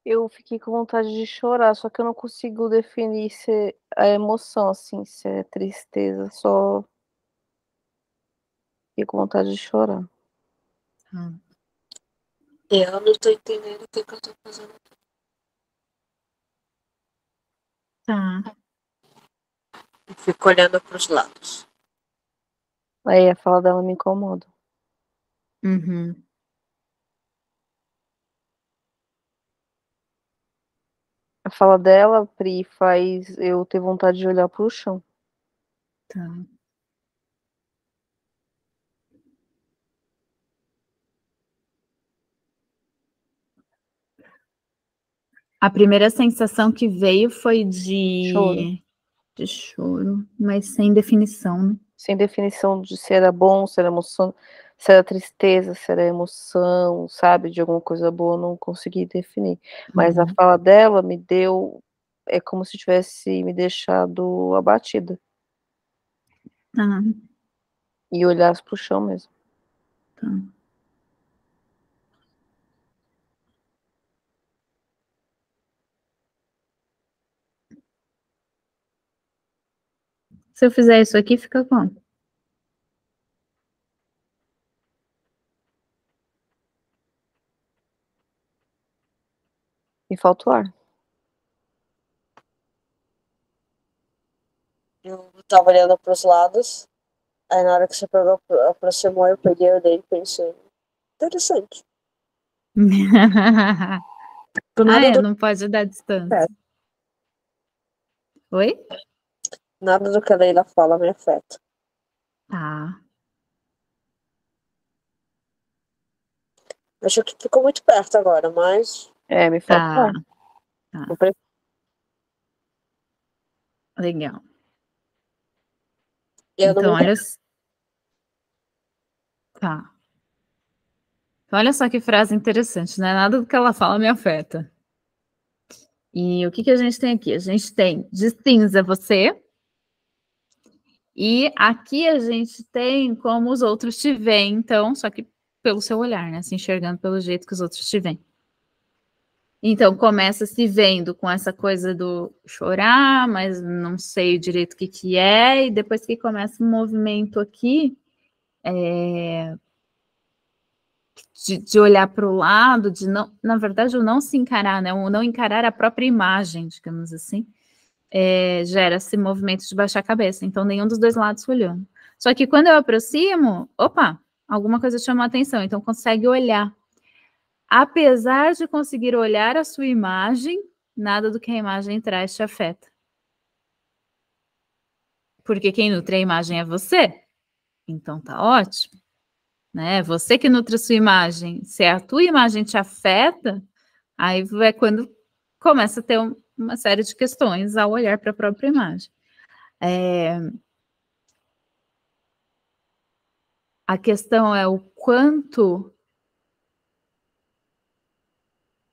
Eu fiquei com vontade de chorar, só que eu não consigo definir se a emoção, assim, se é tristeza, só fiquei com vontade de chorar. Eu não tô entendendo o que eu tô fazendo. Tá. Fico olhando para os lados. Aí a fala dela me incomoda. Uhum. A fala dela, Pri, faz eu ter vontade de olhar pro chão. Tá. A primeira sensação que veio foi de choro, mas sem definição, né? Sem definição de se era bom, se era emoção, se era tristeza, se era emoção, sabe, de alguma coisa boa, eu não consegui definir. Mas a fala dela me deu, é como se tivesse me deixado abatida. Tá. E olhasse pro chão mesmo. Tá. Se eu fizer isso aqui, fica como? E falta o ar. Eu tava olhando pros lados. Aí na hora que você pegou, aproximou, eu peguei, olhei e pensei, interessante. Do nada não pode dar distância. Oi? Nada do que a Leila fala me afeta. Tá. Acho que ficou muito perto agora, mas... Me falta. Tá. não pre- Legal. eu Então, não me... olha. Tá. Então, olha só que frase interessante, né? Nada do que ela fala me afeta. E o que que a gente tem aqui? A gente tem de cinza você. E aqui a gente tem como os outros te veem, então, só que pelo seu olhar, né? Se enxergando pelo jeito que os outros te veem. Então, começa se vendo com essa coisa do chorar, mas não sei direito o que que é, e depois que começa um movimento aqui, de olhar para o lado, de não, na verdade, o não se encarar, né? O não encarar a própria imagem, digamos assim, gera esse movimento de baixar a cabeça. Então, nenhum dos dois lados olhando. Só que quando eu aproximo, opa, alguma coisa chamou a atenção, então consegue olhar. Apesar de conseguir olhar a sua imagem, nada do que a imagem traz te afeta. Porque quem nutre a imagem é você. Então tá ótimo. Né? Você que nutre a sua imagem. Se a tua imagem te afeta, aí é quando começa a ter uma série de questões ao olhar para a própria imagem. A questão é o quanto...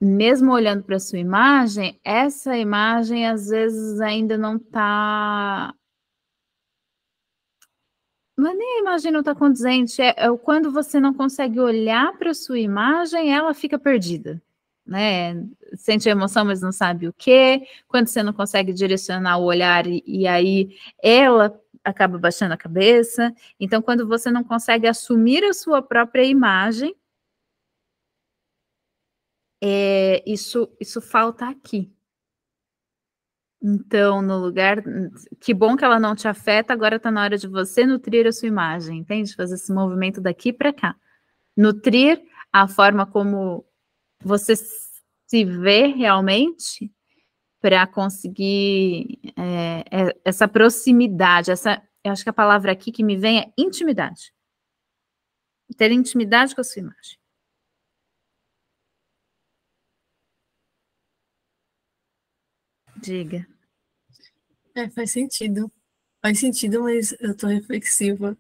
mesmo olhando para a sua imagem, essa imagem às vezes ainda não está... Não é nem a imagem não está condizente, quando você não consegue olhar para a sua imagem, ela fica perdida, né? Sente a emoção, mas não sabe o quê. Quando você não consegue direcionar o olhar e aí ela acaba baixando a cabeça. Então, quando você não consegue assumir a sua própria imagem, isso falta aqui. Então, no lugar... Que bom que ela não te afeta, agora está na hora de você nutrir a sua imagem, entende? Fazer esse movimento daqui para cá. Nutrir a forma como você se vê realmente para conseguir essa proximidade, eu acho que a palavra aqui que me vem é intimidade. Ter intimidade com a sua imagem. Diga. Faz sentido. Faz sentido, mas eu tô reflexiva.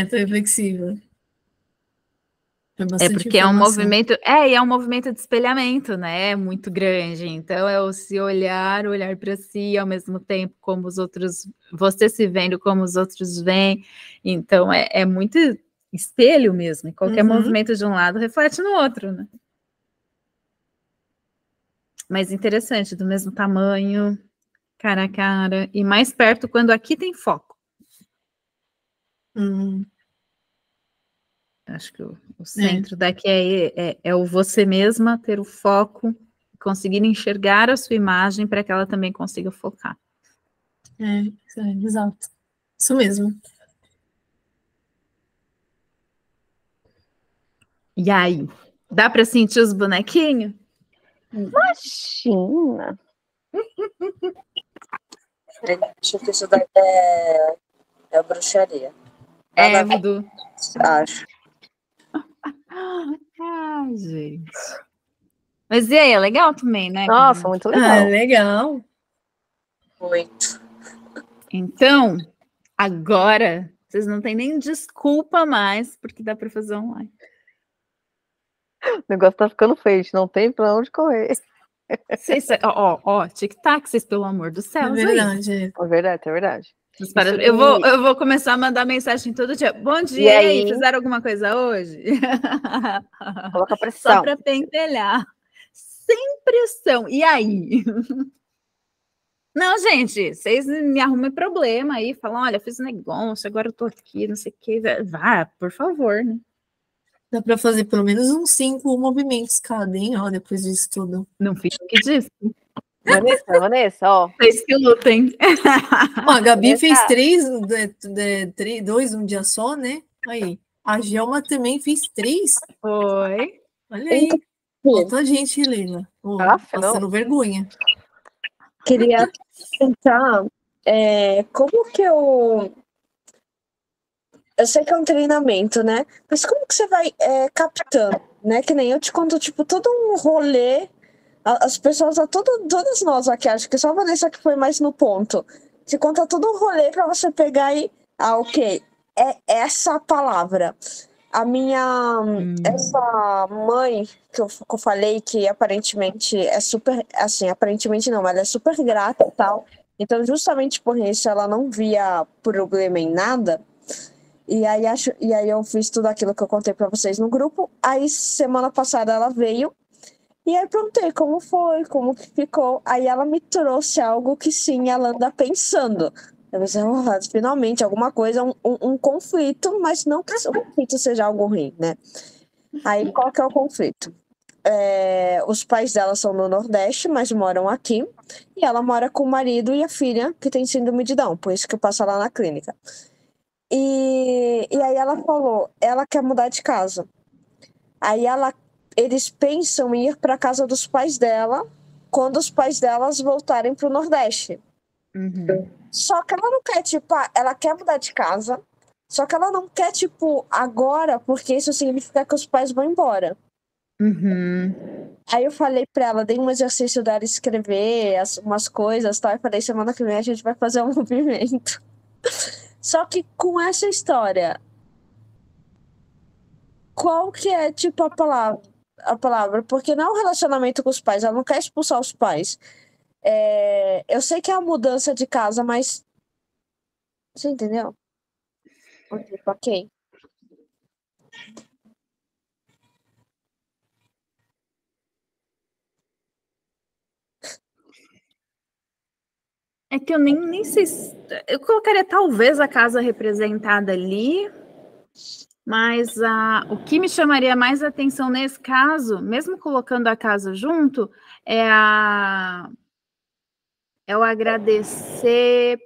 Tô reflexiva. Porque é um movimento, é um movimento de espelhamento, né? Muito grande. Então, é o se olhar para si ao mesmo tempo como os outros, você se vendo como os outros veem. Então, é muito espelho mesmo. E qualquer movimento de um lado reflete no outro, né? Mas interessante, do mesmo tamanho, cara a cara, e mais perto quando aqui tem foco. Acho que o centro daqui é o você mesma, ter o foco, conseguir enxergar a sua imagem para que ela também consiga focar. Exato. Isso mesmo. E aí, dá para sentir os bonequinhos? Imagina! Acho que isso daí é bruxaria. Voodoo. Acho. Ai, gente. Mas e aí, é legal também, né? Nossa, muito legal. Legal. Muito. Então, agora, vocês não têm nem desculpa mais, porque dá para fazer online. O negócio tá ficando feio, não tem pra onde correr. Tic-tac, vocês, pelo amor do céu. É verdade. É verdade, é verdade. Eu vou começar a mandar mensagem todo dia. Bom dia, e aí? Fizeram alguma coisa hoje? Coloca pressão. Só para pentelhar. Sem pressão. E aí? Não, gente, vocês me arrumem problema aí. Falam, olha, fiz um negócio, agora eu tô aqui, não sei o que. Vá, por favor, né? Dá para fazer pelo menos uns 5 movimentos cada, hein? Ó, depois disso tudo. Não fiz o que disse. Vanessa, ó. Vocês que lutem. Ó, a Gabi Vanessa. fez dois um dia só, né? Aí. A Gelma também fez 3. Foi. Olha aí. Falta a gente, Helena. Passando vergonha. Queria tentar como que eu sei que é um treinamento, né? Mas como que você vai captando, né? Que nem eu te conto, tipo, todo um rolê. As pessoas, todas nós aqui, acho que só a Vanessa que foi mais no ponto. Te conta todo um rolê para você pegar e... ok, é essa palavra. A minha... Essa mãe que eu falei que aparentemente é super... Assim, aparentemente não, ela é super grata e tal. Então, justamente por isso, ela não via problema em nada. E aí eu fiz tudo aquilo que eu contei para vocês no grupo. Aí, semana passada, ela veio. E aí perguntei como foi, como que ficou. Aí ela me trouxe algo que sim, ela anda pensando. Eu pensei, finalmente, alguma coisa, um conflito, mas não que o conflito seja algo ruim, né? Aí qual que é o conflito? Os pais dela são no Nordeste, mas moram aqui. E ela mora com o marido e a filha, que tem síndrome de Down, por isso que passa lá na clínica. E aí ela falou, ela quer mudar de casa. Aí eles pensam em ir para a casa dos pais dela quando os pais delas voltarem para o Nordeste. Só que ela não quer, tipo, ela quer mudar de casa, só que ela não quer, tipo, agora, porque isso significa que os pais vão embora. Aí eu falei para ela, dei um exercício dela escrever umas coisas, tal, e falei, semana que vem a gente vai fazer um movimento. Só que com essa história, qual que é, tipo, a palavra? Porque não é um relacionamento com os pais, ela não quer expulsar os pais. Eu sei que é a mudança de casa, mas... Você entendeu? Ok. É que eu nem sei eu colocaria talvez a casa representada ali, mas o que me chamaria mais atenção nesse caso, mesmo colocando a casa junto, é o agradecer.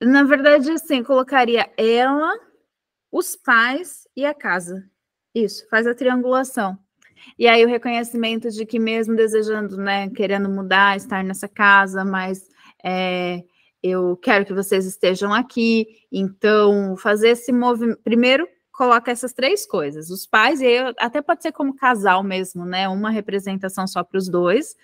Na verdade, assim, colocaria ela, os pais e a casa. Isso, faz a triangulação. E aí o reconhecimento de que mesmo desejando, né, querendo mudar, estar nessa casa, mas eu quero que vocês estejam aqui. Então, fazer esse movimento... Primeiro, coloca essas 3 coisas. Os pais, e aí até pode ser como casal mesmo, né? Uma representação só para os dois,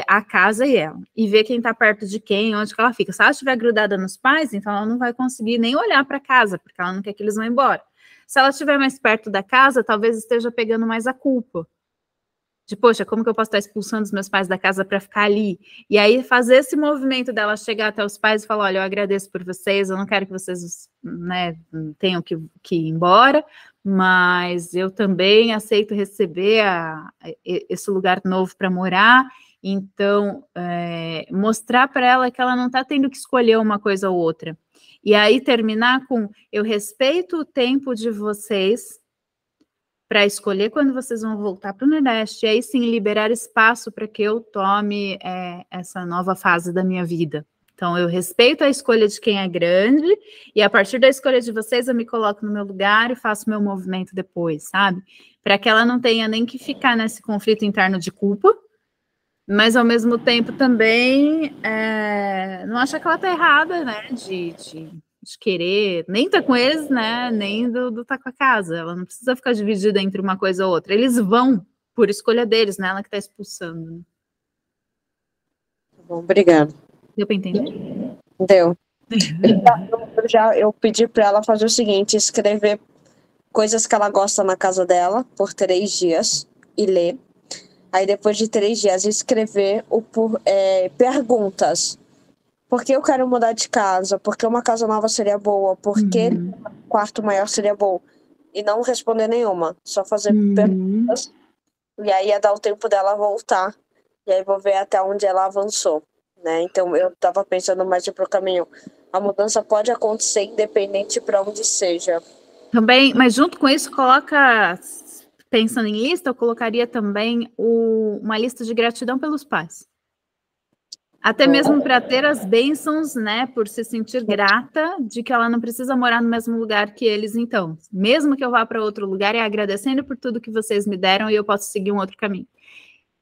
a casa e ela. E ver quem está perto de quem, onde que ela fica. Se ela estiver grudada nos pais, então ela não vai conseguir nem olhar para casa, porque ela não quer que eles vão embora. Se ela estiver mais perto da casa, talvez esteja pegando mais a culpa. De, poxa, como que eu posso estar expulsando os meus pais da casa para ficar ali? E aí fazer esse movimento dela chegar até os pais e falar, olha, eu agradeço por vocês, eu não quero que vocês, né, tenham que ir embora, mas eu também aceito receber esse lugar novo para morar. Então, mostrar para ela que ela não está tendo que escolher uma coisa ou outra. E aí terminar com, eu respeito o tempo de vocês para escolher quando vocês vão voltar para o Nordeste, e aí sim liberar espaço para que eu tome essa nova fase da minha vida. Então, eu respeito a escolha de quem é grande, e a partir da escolha de vocês, eu me coloco no meu lugar e faço meu movimento depois, sabe? Para que ela não tenha nem que ficar nesse conflito interno de culpa, mas ao mesmo tempo também não achar que ela está errada, né? De querer, nem tá com eles, né, nem do tá com a casa. Ela não precisa ficar dividida entre uma coisa ou outra. Eles vão por escolha deles, né? Ela que tá expulsando. Né? Bom, obrigada. Deu para entender? Deu. Eu pedi para ela fazer o seguinte, escrever coisas que ela gosta na casa dela por 3 dias e ler. Aí depois de 3 dias escrever perguntas. Por que eu quero mudar de casa? Por que uma casa nova seria boa? Por que um quarto maior seria bom? E não responder nenhuma. Só fazer perguntas. E aí ia dar o tempo dela voltar. E aí vou ver até onde ela avançou. Né? Então eu estava pensando mais de pro caminho. A mudança pode acontecer independente para onde seja. Também, mas junto com isso, coloca pensando em lista, eu colocaria também uma lista de gratidão pelos pais. Até mesmo para ter as bênçãos, né, por se sentir grata de que ela não precisa morar no mesmo lugar que eles, então. Mesmo que eu vá para outro lugar, é agradecendo por tudo que vocês me deram e eu posso seguir um outro caminho.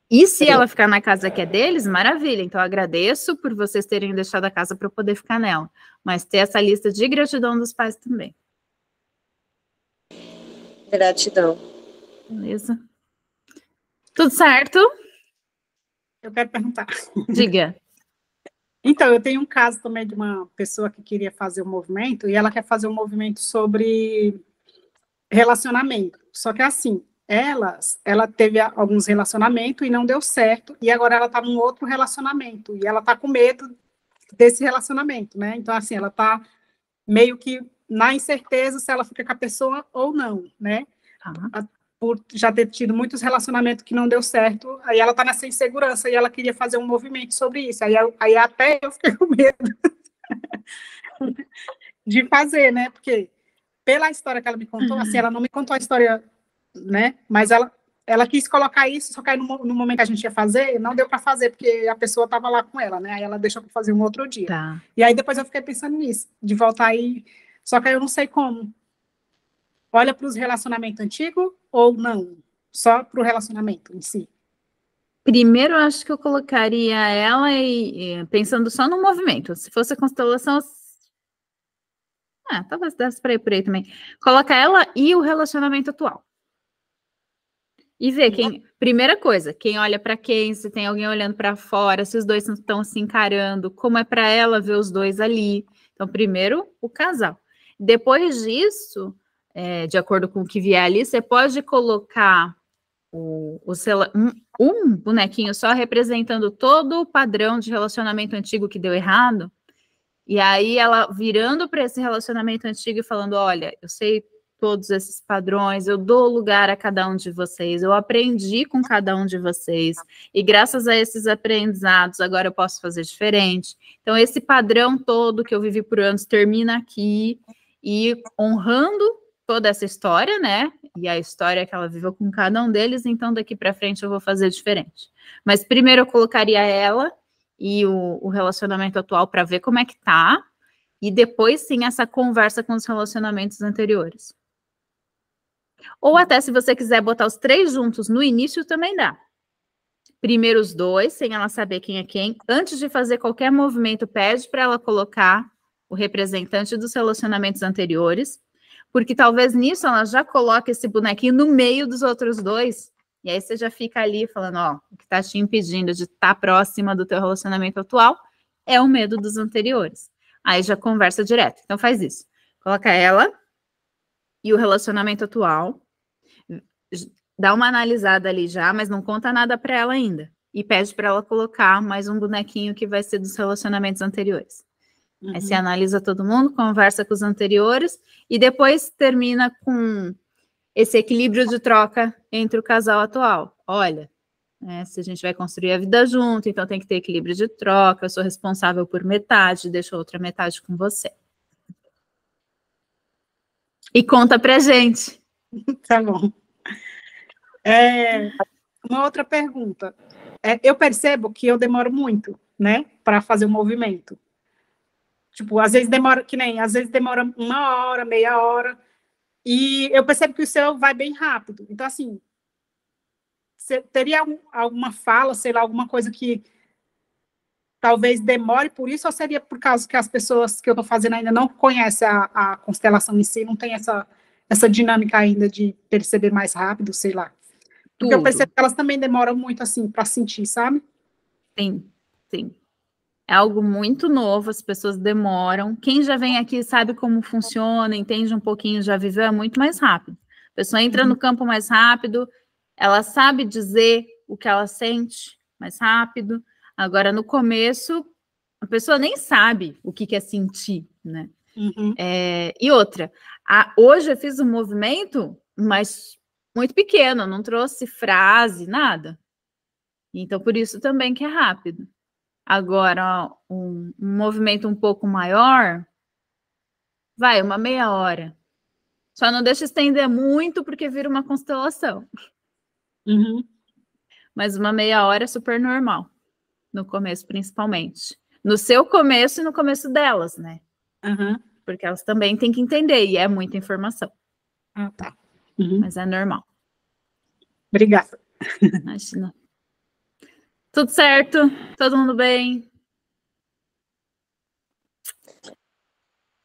E se ela ficar na casa que é deles, maravilha. Então, eu agradeço por vocês terem deixado a casa para eu poder ficar nela. Mas ter essa lista de gratidão dos pais também. Gratidão. Beleza? Tudo certo? Eu quero perguntar. Diga. Então, eu tenho um caso também de uma pessoa que queria fazer um movimento, e ela quer fazer um movimento sobre relacionamento. Só que assim, ela teve alguns relacionamentos e não deu certo, e agora ela está num outro relacionamento, e ela está com medo desse relacionamento, né? Então, assim, ela está meio que na incerteza se ela fica com a pessoa ou não, né? Por já ter tido muitos relacionamentos que não deu certo, aí ela tá nessa insegurança e ela queria fazer um movimento sobre isso. Aí até eu fiquei com medo de fazer, né? Porque pela história que ela me contou, assim, ela não me contou a história, né? Mas ela quis colocar isso, só que aí no momento que a gente ia fazer, não deu para fazer, porque a pessoa estava lá com ela, né? Aí ela deixou para fazer um outro dia. Tá. E aí depois eu fiquei pensando nisso, de voltar aí, só que aí eu não sei como. Olha para os relacionamentos antigos ou não? Só para o relacionamento em si? Primeiro, eu acho que eu colocaria ela pensando só no movimento. Se fosse a constelação, talvez desse para ir por aí também. Coloca ela e o relacionamento atual. E ver primeira coisa, quem olha para quem, se tem alguém olhando para fora, se os dois estão se encarando, como é para ela ver os dois ali. Então, primeiro, o casal. Depois disso, de acordo com o que vier ali, você pode colocar um bonequinho só representando todo o padrão de relacionamento antigo que deu errado, e aí ela virando para esse relacionamento antigo e falando, olha, eu sei todos esses padrões, eu dou lugar a cada um de vocês, eu aprendi com cada um de vocês, e graças a esses aprendizados, agora eu posso fazer diferente. Então, esse padrão todo que eu vivi por anos termina aqui, e honrando toda essa história, né? E a história que ela viveu com cada um deles, então daqui para frente eu vou fazer diferente. Mas primeiro eu colocaria ela e o relacionamento atual para ver como é que tá, e depois sim essa conversa com os relacionamentos anteriores. Ou até se você quiser botar os três juntos no início, também dá. Primeiro os dois, sem ela saber quem é quem. Antes de fazer qualquer movimento, pede para ela colocar o representante dos relacionamentos anteriores, porque talvez nisso ela já coloque esse bonequinho no meio dos outros dois, e aí você já fica ali falando, ó, o que está te impedindo de estar próxima do teu relacionamento atual é o medo dos anteriores. Aí já conversa direto. Então faz isso. Coloca ela e o relacionamento atual, dá uma analisada ali já, mas não conta nada para ela ainda. E pede para ela colocar mais um bonequinho que vai ser dos relacionamentos anteriores. Aí você analisa todo mundo, conversa com os anteriores e depois termina com esse equilíbrio de troca entre o casal atual. Olha, se a gente vai construir a vida junto, então tem que ter equilíbrio de troca, eu sou responsável por metade, deixo a outra metade com você. E conta pra gente. Tá bom. Uma outra pergunta. Eu percebo que eu demoro muito, né, para fazer o movimento. Tipo, às vezes demora, às vezes demora 1 hora, meia hora, e eu percebo que o seu vai bem rápido. Então, assim, você teria alguma fala, sei lá, alguma coisa que talvez demore por isso, ou seria por causa que as pessoas que eu estou fazendo ainda não conhecem a constelação em si, não tem essa dinâmica ainda de perceber mais rápido, sei lá. Porque eu percebo que elas também demoram muito, assim, para sentir, sabe? Sim, sim. É algo muito novo, as pessoas demoram. Quem já vem aqui sabe como funciona, entende um pouquinho, já viveu, é muito mais rápido. A pessoa entra no campo mais rápido, ela sabe dizer o que ela sente mais rápido. Agora, no começo, a pessoa nem sabe o que é sentir, né? E outra, hoje eu fiz um movimento, mas muito pequeno, não trouxe frase, nada. Então, por isso também que é rápido. Agora, um movimento um pouco maior, vai, uma meia hora. Só não deixa estender muito, porque vira uma constelação. Uhum. Mas uma meia hora é super normal. No começo, principalmente. No seu começo e no começo delas, né? Uhum. Porque elas também têm que entender, e é muita informação. Ah, tá. Uhum. Mas é normal. Obrigada. Imagina. Tudo certo? Todo mundo bem?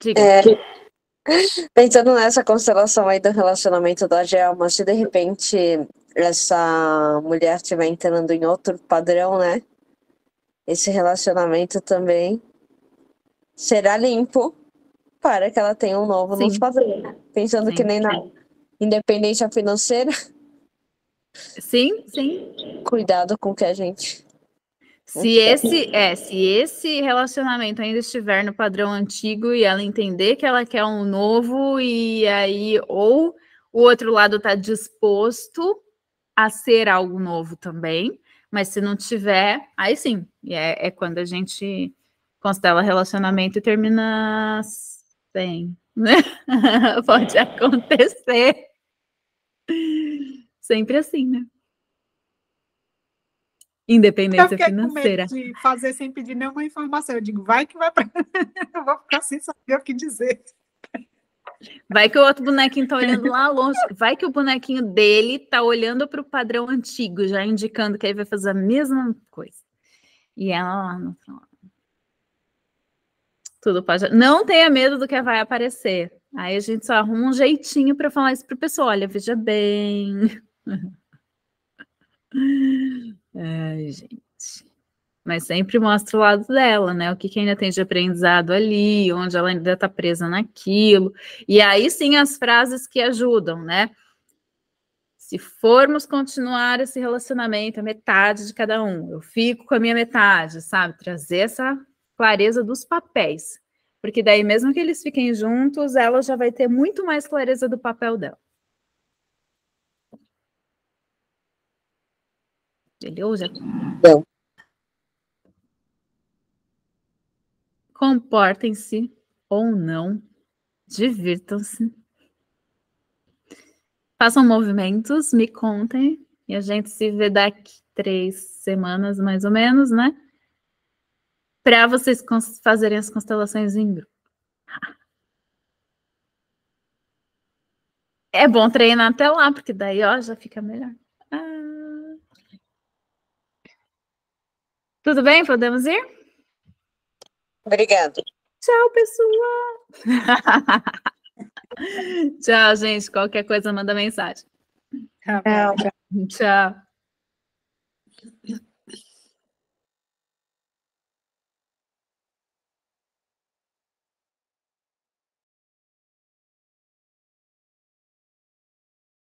Diga. Pensando nessa constelação aí do relacionamento da Gelma, se de repente essa mulher estiver entrando em outro padrão, né? Esse relacionamento também será limpo para que ela tenha um novo nos padrões. Pensando que nem na independência financeira. Sim, sim. Cuidado com o que a gente... Se esse relacionamento ainda estiver no padrão antigo e ela entender que ela quer um novo, e aí ou o outro lado está disposto a ser algo novo também, mas se não tiver, aí sim, é quando a gente constela relacionamento e termina sem, né? Pode acontecer. Sempre assim, né? Independência financeira. Eu fiquei com medo de fazer sem pedir nenhuma informação. Eu digo, vai que vai para... Eu vou ficar sem saber o que dizer. Vai que o outro bonequinho tá olhando lá longe. Vai que o bonequinho dele tá olhando para o padrão antigo, já indicando que ele vai fazer a mesma coisa. E ela lá no final. Tudo pode... Não tenha medo do que vai aparecer. Aí a gente só arruma um jeitinho para falar isso pro pessoal. Olha, veja bem. Ai, gente. Mas sempre mostra o lado dela, né? O que ainda tem de aprendizado ali, onde ela ainda está presa naquilo. E aí sim as frases que ajudam, né? Se formos continuar esse relacionamento, a metade de cada um, eu fico com a minha metade, sabe? Trazer essa clareza dos papéis. Porque daí, mesmo que eles fiquem juntos, ela já vai ter muito mais clareza do papel dela. Beleza? Não. Comportem-se ou não, divirtam-se. Façam movimentos, me contem, e a gente se vê daqui 3 semanas, mais ou menos, né? Para vocês fazerem as constelações em grupo. É bom treinar até lá, porque daí, ó, já fica melhor. Tudo bem? Podemos ir? Obrigada. Tchau, pessoal! Tchau, gente. Qualquer coisa, manda mensagem. Tchau. Tchau.